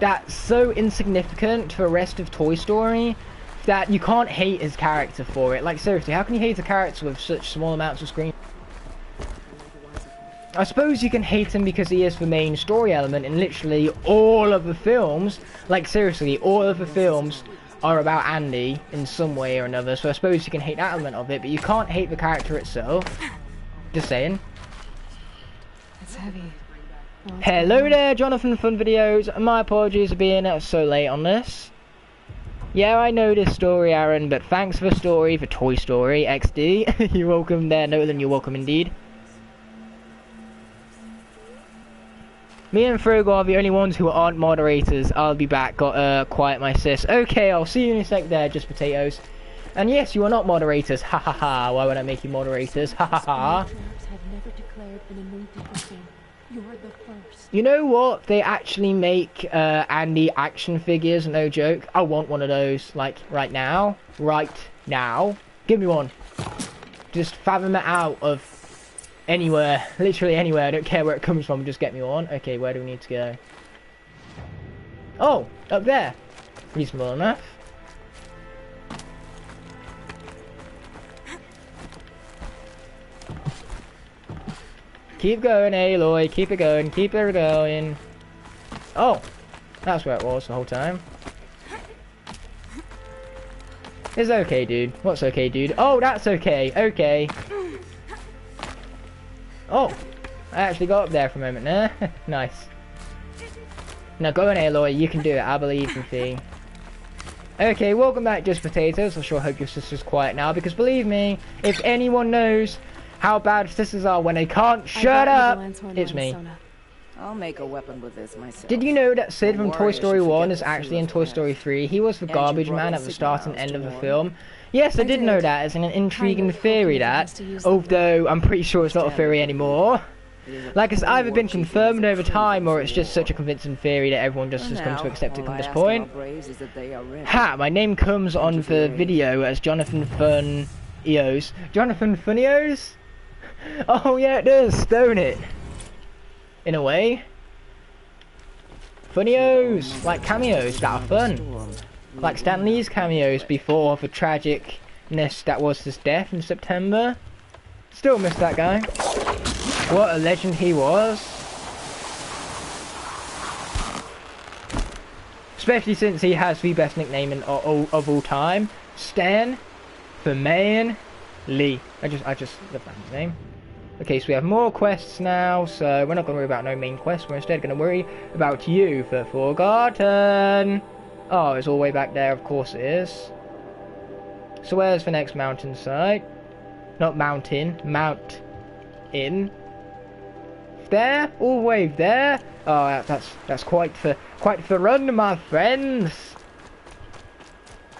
that's so insignificant to the rest of Toy Story that you can't hate his character for it. Like, seriously, how can you hate a character with such small amounts of screen? I suppose you can hate him because he is the main story element in literally all of the films. Like, seriously, all of the films are about Andy in some way or another, so I suppose you can hate that element of it, but you can't hate the character itself. Just saying. It's heavy. Hello there, Jonathan Fun Videos. My apologies for being so late on this. Yeah, I know this story, Aaron, but thanks for the story for Toy Story XD. You're welcome there, Nolan, you're welcome indeed. Me and Frogo are the only ones who aren't moderators. I'll be back. Got quiet my sis. Okay, I'll see you in a sec there, just potatoes. And yes, you are not moderators. Ha ha ha. Why would I make you moderators? Ha ha ha. You know what? They actually make Andy action figures, no joke. I want one of those, like, right now. Right now. Give me one. Just fathom it out of anywhere. Literally anywhere. I don't care where it comes from. Just get me one. Okay, where do we need to go? Oh, up there. Reasonable enough. Keep going, Aloy. Keep it going. Keep it going. Oh, that's where it was the whole time. It's okay, dude. What's okay, dude? Oh, that's okay. Okay. Oh, I actually got up there for a moment there. Nice. Now go on, Aloy. You can do it. I believe in thee. Okay, welcome back, Just Potatoes. I sure hope your sister's quiet now, because believe me, if anyone knows how bad sisters are when they can't shut up, it's me. I'll make a weapon with this myself. Did you know that Sid from Toy Story 1 is actually in Toy Story 3? He was the garbage man at the start and end of the film. Yes, I did know that. It's an intriguing theory, that. Although, I'm pretty sure it's not a theory anymore. Like, it's either been confirmed over time, or it's just such a convincing theory that everyone just has come to accept it at this point. Ha! My name comes on the video as Jonathan Funios. Jonathan Funios? Oh yeah, it does, don't it? In a way. Funios! Like cameos that are fun. Like Stan Lee's cameos before the tragicness that was his death in September. Still miss that guy. What a legend he was. Especially since he has the best nickname of all time. Stan the Man Lee. I just love that name. Okay, so we have more quests now, so we're not going to worry about no main quest. We're instead going to worry about you, the Forgotten. Oh, it's all the way back there, of course it is. So where's the next mountain site? Not mountain, mount in. There, all the way there. Oh, that's quite the run, my friends.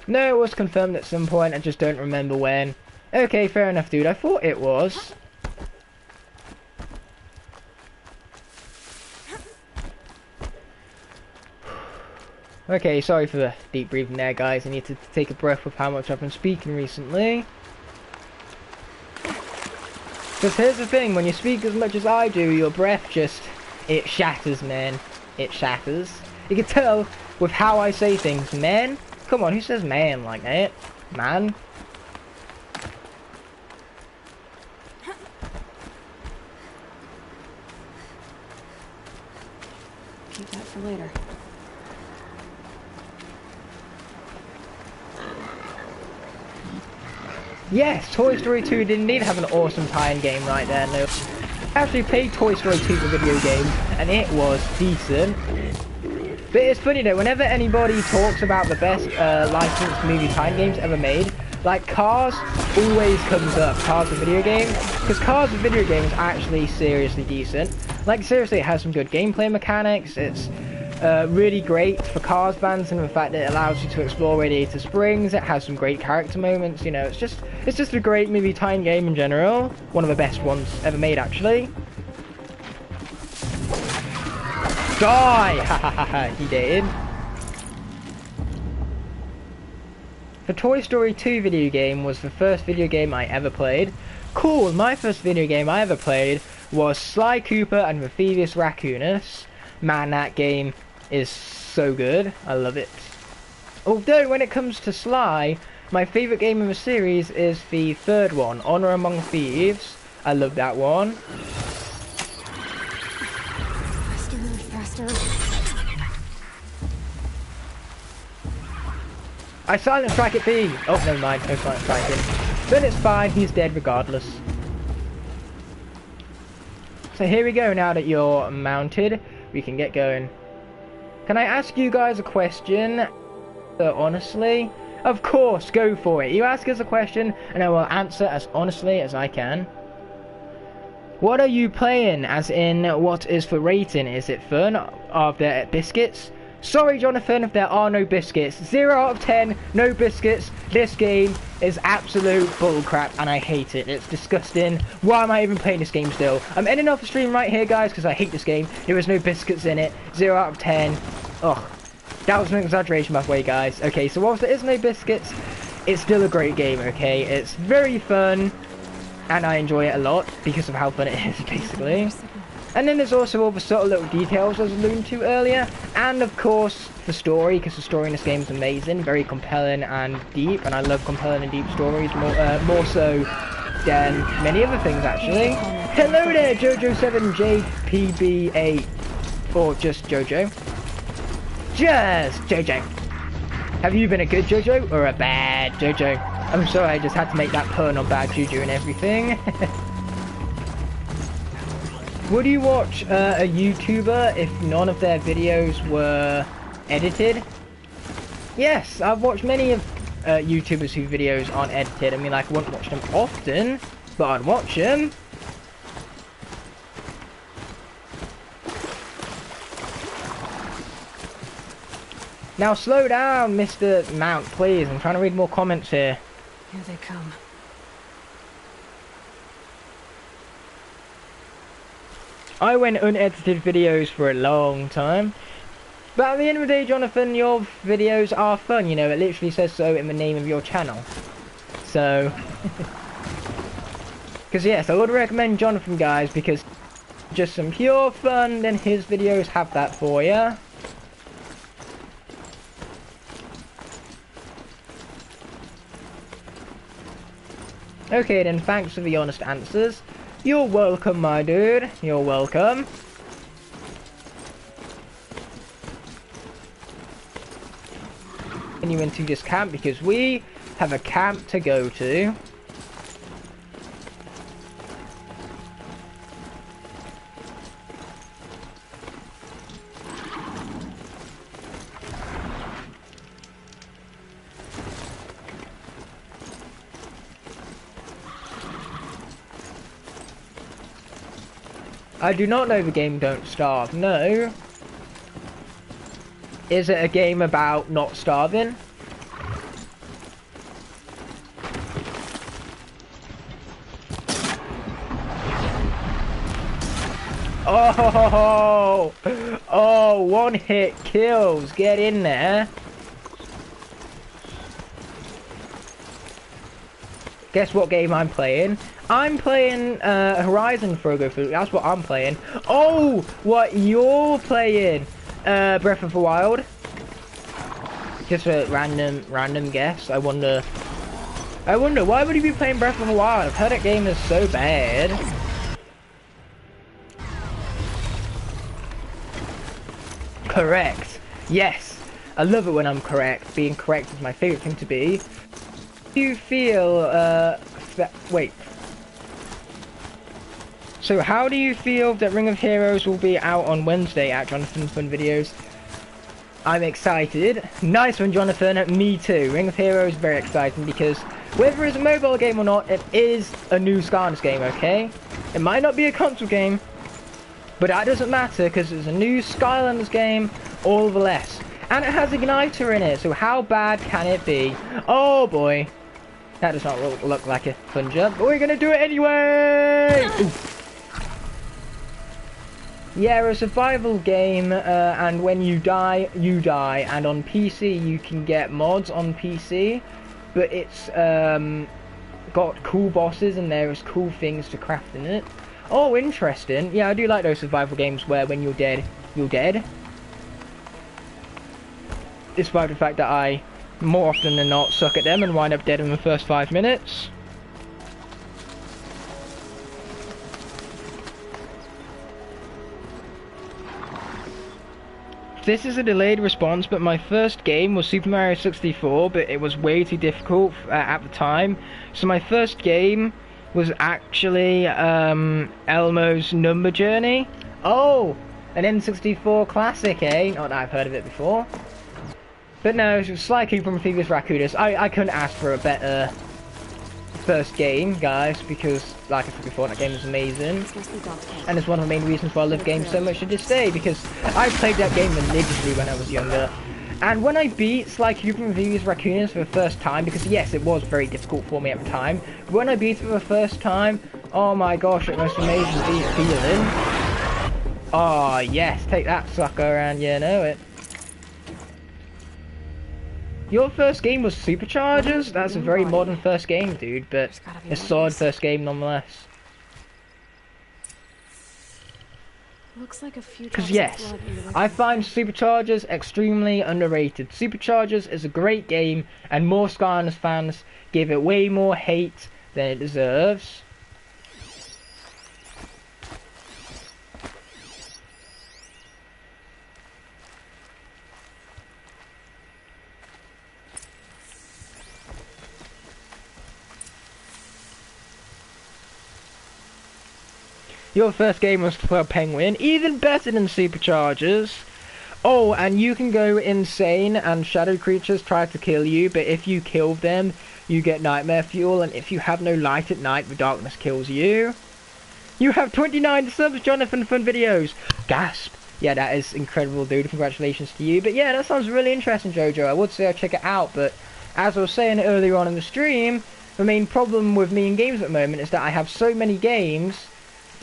No, it was confirmed at some point. I just don't remember when. Okay, fair enough, dude. I thought it was. Okay, sorry for the deep breathing there, guys. I need to take a breath with how much I've been speaking recently. Because here's the thing, when you speak as much as I do, your breath just, it shatters, man. It shatters. You can tell with how I say things, man. Come on, who says man like that? Man. Keep that for later. Yes, Toy Story 2 did indeed have an awesome tie-in game right there. No, I actually played Toy Story 2 the video game, and it was decent. But it's funny though, whenever anybody talks about the best licensed movie time games ever made, like Cars always comes up, Cars the video game, because Cars the video game is actually seriously decent. Like seriously, it has some good gameplay mechanics, it's really great for Cars fans and the fact that it allows you to explore Radiator Springs, it has some great character moments, you know, it's just a great movie time game in general, one of the best ones ever made actually. Die! Ha ha ha ha, he did. The Toy Story 2 video game was the first video game I ever played. Cool, my first video game I ever played was Sly Cooper and the Thievius Raccoonus. Man, that game is so good. I love it. Although, when it comes to Sly, my favourite game in the series is the third one, Honor Among Thieves. I love that one. I silent strike at B! Oh, never mind, no silent striking. But it's fine, he's dead regardless. So here we go, now that you're mounted, we can get going. Can I ask you guys a question? Honestly? Of course, go for it. You ask us a question, and I will answer as honestly as I can. What are you playing? As in, what is the rating? Is it fun? Are there biscuits? Sorry, Jonathan, there are no biscuits. 0 out of 10, no biscuits. This game is absolute bullcrap, and I hate it. It's disgusting. Why am I even playing this game still? I'm ending off the stream right here, guys, because I hate this game. There was no biscuits in it. 0 out of 10. Ugh. That was an exaggeration, by the way, guys. Okay, so whilst there is no biscuits, it's still a great game, okay? It's very fun, and I enjoy it a lot because of how fun it is, basically. And then there's also all the subtle little details I was alluding to earlier, and of course the story, because the story in this game is amazing, very compelling and deep, and I love compelling and deep stories more so than many other things actually. Hello there, Jojo7JPB8, or just Jojo. Just Jojo. Have you been a good Jojo or a bad Jojo? I'm sorry, I just had to make that pun on bad juju and everything. Would you watch a YouTuber if none of their videos were edited? Yes, I've watched many of YouTubers whose videos aren't edited. I mean, like, I wouldn't watch them often, but I'd watch them. Now slow down, Mr. Mount, please. I'm trying to read more comments here. Here they come. I went unedited videos for a long time. But at the end of the day, Jonathan, your videos are fun, you know, it literally says so in the name of your channel. So... Because yes, I would recommend Jonathan, guys, because just some pure fun, then his videos have that for you. Okay then, thanks for the honest answers. You're welcome, my dude. You're welcome. Continue into this camp because we have a camp to go to. I do not know the game Don't Starve, no. Is it a game about not starving? Oh, oh, one hit kills, get in there. Guess what game I'm playing? I'm playing Horizon Frogo Food. That's what I'm playing. Oh, what you're playing? Breath of the Wild. Just a random guess. I wonder why would you be playing Breath of the Wild? I've heard that game is so bad. Correct. Yes. I love it when I'm correct. Being correct is my favorite thing to be. Do you feel wait. So how do you feel that Ring of Heroes will be out on Wednesday at Jonathan Fun Videos? I'm excited. Nice one, Jonathan. Me too. Ring of Heroes is very exciting because whether it's a mobile game or not, it is a new Skylanders game, okay? It might not be a console game, but that doesn't matter because it's a new Skylanders game all the less. And it has Igniter in it, so how bad can it be? Oh boy. That does not look like a fun jump, but we're going to do it anyway! Ooh. Yeah, a survival game, and when you die, you die. And on PC, you can get mods on PC, but it's got cool bosses and there's cool things to craft in it. Oh, interesting. Yeah, I do like those survival games where when you're dead, you're dead. Despite the fact that I, more often than not, suck at them and wind up dead in the first 5 minutes. This is a delayed response, but my first game was Super Mario 64, but it was way too difficult at the time. So my first game was actually Elmo's Number Journey. Oh, an N64 classic, eh? Not that I've heard of it before. But no, it was Sly Cooper and Phoebus Raccoonus. I couldn't ask for a better first game, guys, because like I said before, that game is amazing. And it's one of the main reasons why I love games so much to this day, because I played that game religiously when I was younger. And when I beat Sly Cooper and Phoebus Raccoonus for the first time, because yes, it was very difficult for me at the time, but when I beat it for the first time, oh my gosh, it was amazing feeling. Oh yes, take that sucker, and you know it. Your first game was Superchargers? That's a very modern first game, dude, but a solid first game nonetheless. Looks like a few. Because yes, I find Superchargers extremely underrated. Superchargers is a great game, and more Skylanders fans give it way more hate than it deserves. Your first game was Club Penguin, even better than Superchargers. Oh, and you can go insane and shadow creatures try to kill you, but if you kill them, you get nightmare fuel, and if you have no light at night, the darkness kills you. You have 29 subs, Jonathan, fun videos. Gasp. Yeah, that is incredible, dude. Congratulations to you. But yeah, that sounds really interesting, Jojo. I would say I'd check it out, but as I was saying earlier on in the stream, the main problem with me in games at the moment is that I have so many games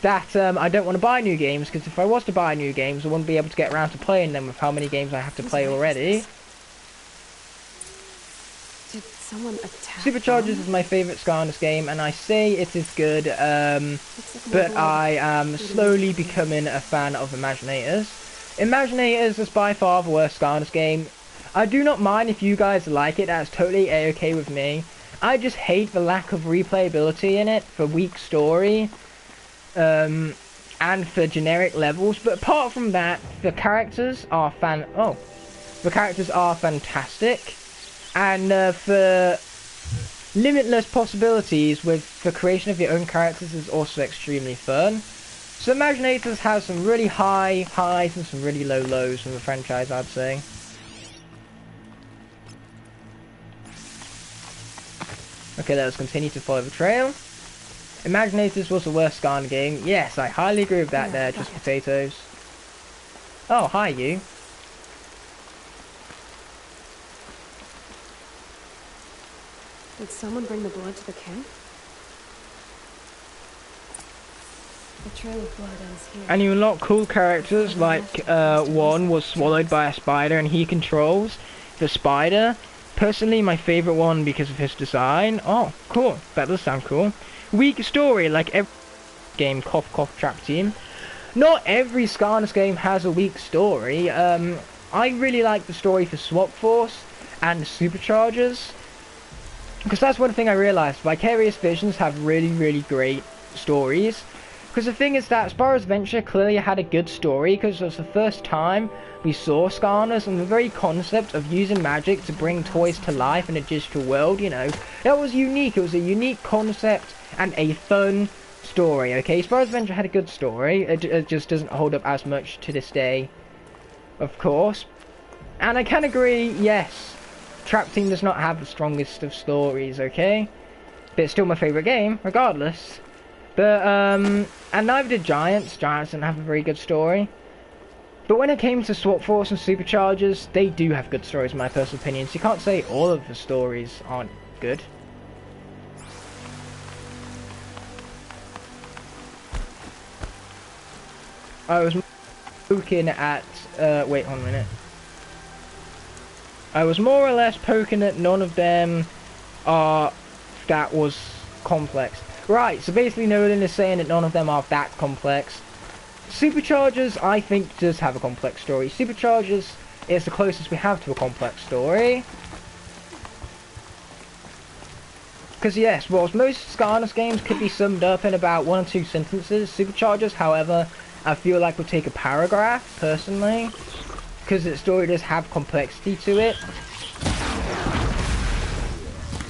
that I don't want to buy new games, because if I was to buy new games, I wouldn't be able to get around to playing them with how many games I have to play already. Did someone attack Superchargers is my favourite Skylanders game, and I say it is good, but I am slowly becoming a fan of Imaginators. Imaginators is by far the worst Skylanders game. I do not mind if you guys like it, that's totally a-okay with me. I just hate the lack of replayability in it, for weak story. And for generic levels, but apart from that, the characters are fantastic, and for limitless possibilities with the creation of your own characters is also extremely fun. So Imaginators has some really high highs and some really low lows from the franchise, I'd say. Okay, let's continue to follow the trail. Imaginators was the worst Skylanders game. Yes, I highly agree with that there, just potatoes. Oh, hi you. Did someone bring the blood to the camp? The trail of blood ends here. And you unlock cool characters, like one was swallowed by a spider and he controls the spider. Personally, my favourite one because of his design. Oh, cool. That does sound cool. Weak story, like every game, cough cough trap team. Not every Skylanders game has a weak story. I really like the story for Swap Force and Superchargers, because that's one thing I realised. Vicarious Visions have really great stories. Because the thing is that Spyro's Adventure clearly had a good story, because it was the first time we saw Skylanders, and the very concept of using magic to bring toys to life in a digital world, you know, that was unique. It was a unique concept and a fun story, okay? Spyro's Adventure had a good story, it just doesn't hold up as much to this day, of course. And I can agree, yes, Trap Team does not have the strongest of stories, okay? But it's still my favourite game, regardless. But, and neither did Giants. Giants didn't have a very good story. But when it came to Swap Force and Superchargers, they do have good stories in my personal opinion. So you can't say all of the stories aren't good. I was poking at, wait, hold on a minute. I was more or less poking at none of them are, that was complex. Right, so basically Nolan is saying that none of them are that complex. Superchargers, I think, does have a complex story. Superchargers is the closest we have to a complex story. Because yes, whilst most Skarnes games could be summed up in about 1 or 2 sentences, Superchargers, however, I feel like would take a paragraph, personally. Because its story does have complexity to it.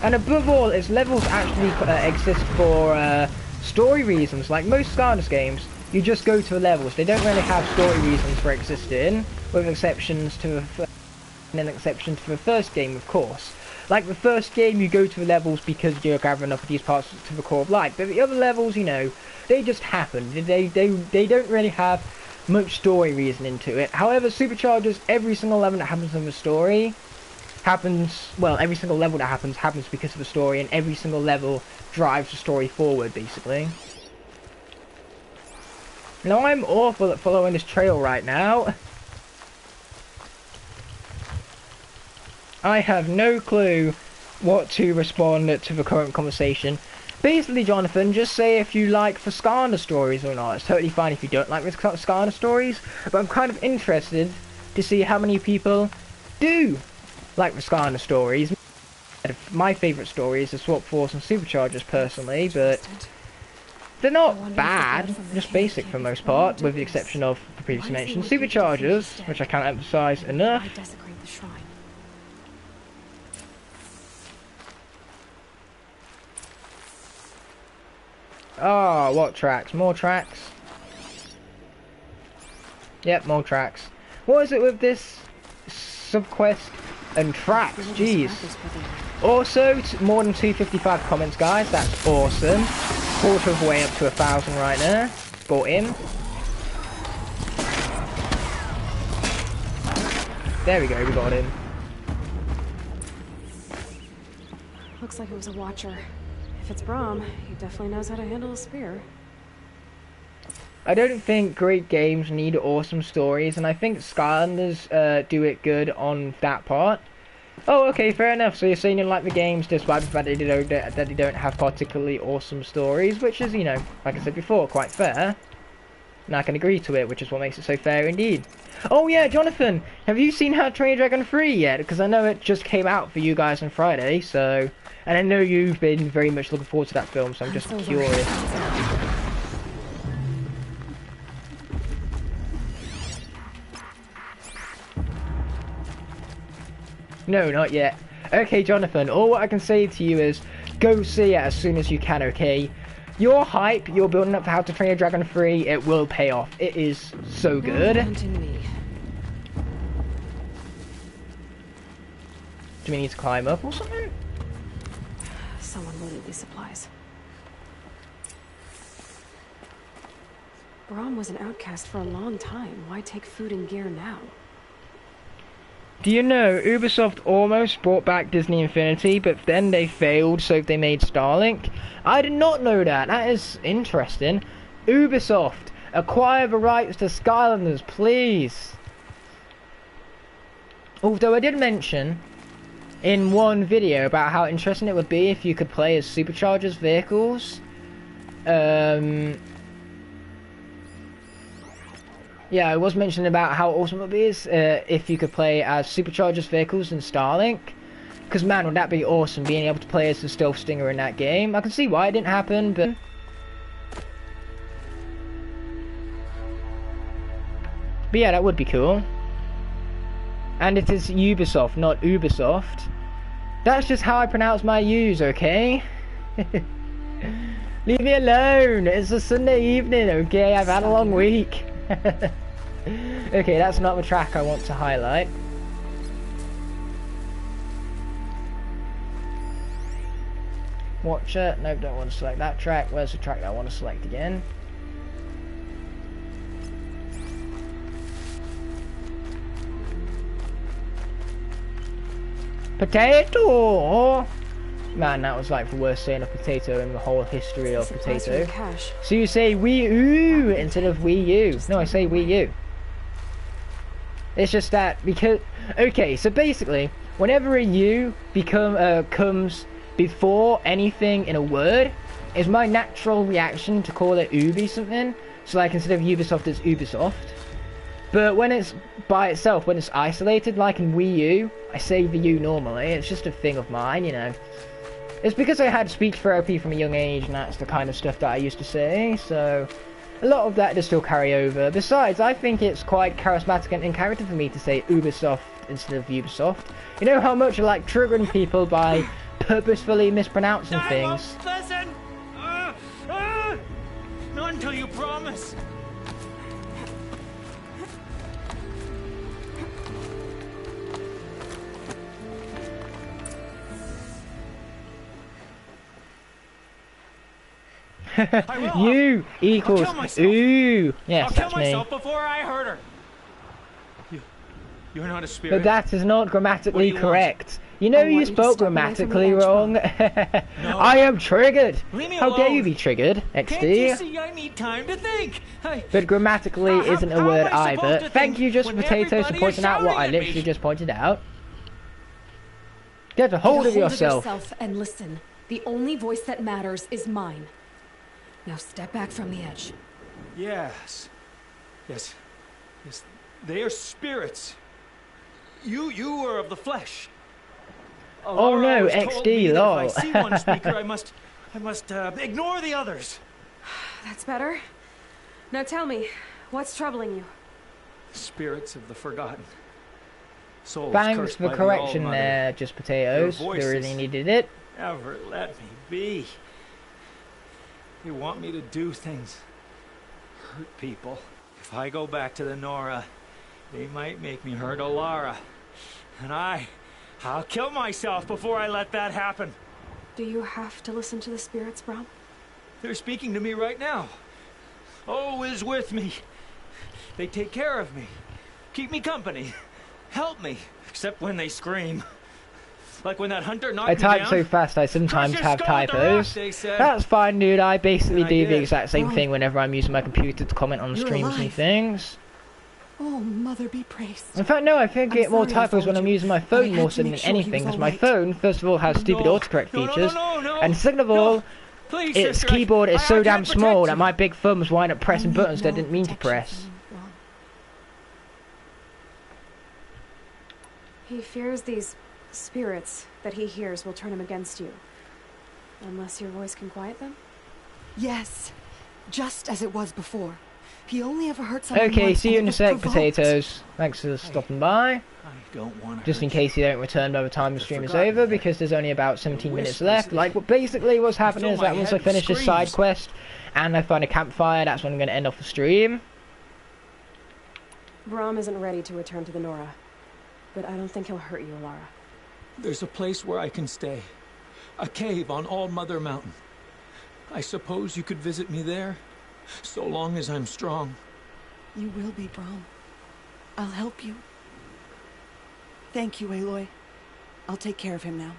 And above all, its levels actually exist for story reasons. Like most Skarnes games, you just go to the levels. They don't really have story reasons for existing, with exceptions to the first game, of course. Like the first game, you go to the levels because you're gathering up these parts to the Core of Light. But the other levels, you know, they just happen. They don't really have much story reasoning to it. However, Superchargers, every single level that happens in the story happens, well, every single level that happens because of the story, and every single level drives the story forward, basically. Now, I'm awful at following this trail right now. I have no clue what to respond to the current conversation. Basically, Jonathan, just say if you like the Skarner stories or not. It's totally fine if you don't like the Skarner stories, but I'm kind of interested to see how many people do like the Skarner stories. My favourite stories are Swap Force and Superchargers, personally, but they're not bad, just basic for the most part, with the exception of the previously mentioned Superchargers, which I can't emphasise enough. Ah, what tracks? More tracks? Yep, more tracks. What is it with this subquest and tracks? Jeez. Also, more than 255 comments, guys. That's awesome. Quarter of the way up to 1,000 right now. Bought him. There we go, we got him. Looks like it was a Watcher. If it's Braum, he definitely knows how to handle a spear. I don't think great games need awesome stories, and I think Skylanders do it good on that part. Oh, okay, fair enough. So you're saying you like the games despite the fact that they don't have particularly awesome stories, which is, you know, like I said before, quite fair. And I can agree to it, which is what makes it so fair indeed. Oh yeah, Jonathan, have you seen How to Train Your Dragon 3 yet? Because I know it just came out for you guys on Friday, so... And I know you've been very much looking forward to that film, so I'm just curious. No, not yet. Okay, Jonathan, all what I can say to you is, go see it as soon as you can, okay? Your hype, you're building up for How to Train Your Dragon 3, it will pay off. It is so good. Do we need to climb up or something? Someone loaded these supplies. Braum was an outcast for a long time. Why take food and gear now? Do you know, Ubisoft almost brought back Disney Infinity, but then they failed, so they made Starlink? I did not know that. That is interesting. Ubisoft, acquire the rights to Skylanders, please. Although I did mention in one video about how interesting it would be if you could play as Superchargers vehicles. Yeah, I was mentioning about how awesome it would be if you could play as Superchargers vehicles in Starlink. Because man, would that be awesome, being able to play as the Stealth Stinger in that game. I can see why it didn't happen, but... But yeah, that would be cool. And it is Ubisoft, not Ubisoft. That's just how I pronounce my U's, okay? Leave me alone, it's a Sunday evening, okay? I've had a long week. Okay, that's not the track I want to highlight. Watcher. Nope, don't want to select that track. Where's the track that I want to select again? Potato! Man, that was like the worst saying of potato in the whole history of potato. So you say Wii U instead of Wii U. No, I say Wii U. It's just that because... Okay, so basically, whenever a U comes before anything in a word, it's my natural reaction to call it Ubi something. So like instead of Ubisoft, it's Ubisoft. But when it's by itself, when it's isolated, like in Wii U, I say the U normally. It's just a thing of mine, you know. It's because I had speech therapy from a young age, and that's the kind of stuff that I used to say, so a lot of that does still carry over. Besides, I think it's quite charismatic and in character for me to say Ubisoft instead of Ubisoft. You know how much I like triggering people by purposefully mispronouncing things. Listen! Not until you promise. U equals ooh. Yes, I'll that's kill me. myself before I hurt her. You're not a spirit. But that is not grammatically correct. You know you spoke grammatically wrong. No. I am triggered. How dare you be triggered, XD? Can't you see I need time to think? But grammatically isn't a word either. Thank you, Just Potatoes, for pointing out what I literally just pointed out. Get a hold of yourself. And listen. The only voice that matters is mine. Now step back from the edge. Yes. They are spirits. You are of the flesh. Oh no, XD, lol. If I see one speaker, I must ignore the others. That's better. Now tell me, what's troubling you? Spirits of the forgotten. Souls Thanks for correction there, Just Potatoes. They really needed it. Never let me be. They want me to do things, hurt people. If I go back to the Nora, they might make me hurt Alara. And I'll kill myself before I let that happen. Do you have to listen to the spirits, Brom? They're speaking to me right now. O is with me. They take care of me, keep me company, help me, except when they scream. Like when that hunter knocked me down. I type so fast I sometimes have typos. That's fine, dude. I basically do the exact same thing whenever I'm using my computer to comment on streams and things. Oh, Mother be praised. In fact, no, I think I get more typos when I'm using my phone more so than anything, because my phone, first of all, has stupid autocorrect features, and second of all, its keyboard is so damn small that my big thumbs wind up pressing buttons that I didn't mean to press. He fears these spirits that he hears will turn him against you. Unless your voice can quiet them? Yes, just as it was before. He only ever hurt someone. Okay, see you in a sec, Potatoes. Thanks for stopping by. I don't want to. Just in case you don't return by the time the stream is over, because there's only about 17 minutes left. Like, basically what's happening is that once I finish this side quest and I find a campfire, that's when I'm going to end off the stream. Brom isn't ready to return to the Nora, but I don't think he'll hurt you, Alara. There's a place where I can stay. A cave on All Mother Mountain. I suppose you could visit me there, so long as I'm strong. You will be, Brom. I'll help you. Thank you, Aloy. I'll take care of him now.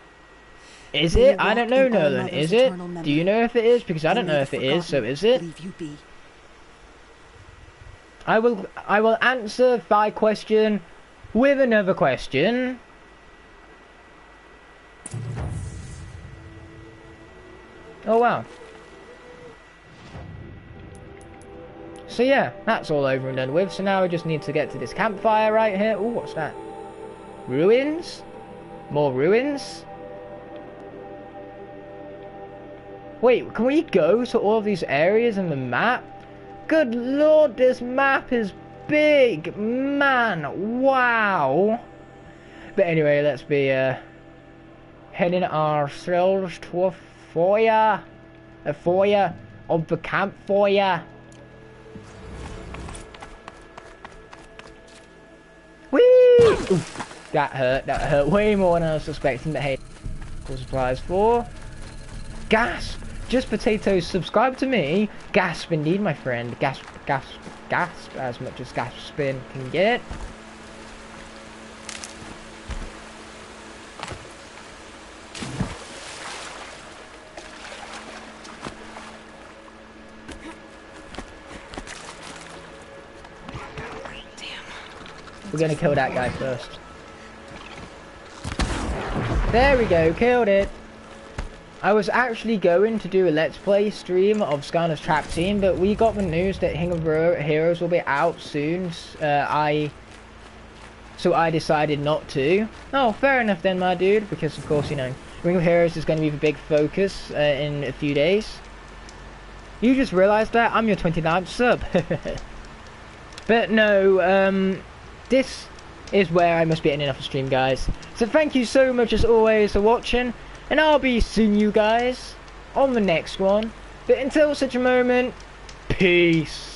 Is it? I don't know, Nolan. Is it? Do you know if it is? Because I don't know if it is, so is it? Leave you be. I will answer thy question with another question. Oh wow. So yeah, that's all over and done with. So now we just need to get to this campfire right here. Ooh, what's that? Ruins? More ruins? Wait, can we go to all of these areas in the map? Good lord, this map is big, man. Wow. But anyway, let's be heading ourselves to a foyer of the campfire. Whee! Oof, that hurt way more than I was suspecting. But hey, cool supplies for. Gasp! Just Potatoes, subscribe to me. Gasp indeed, my friend. Gasp, gasp, gasp, as much as gasping can get. We're gonna kill that guy first. There we go, killed it. I was actually going to do a Let's Play stream of Skyner's Trap Team, but we got the news that Ring of Heroes will be out soon. So I decided not to. Oh, fair enough then, my dude, because of course, you know, Ring of Heroes is going to be the big focus in a few days. You just realised that? I'm your 29th sub. But no, this is where I must be ending off the stream, guys. So thank you so much as always for watching, and I'll be seeing you guys on the next one. But until such a moment, peace.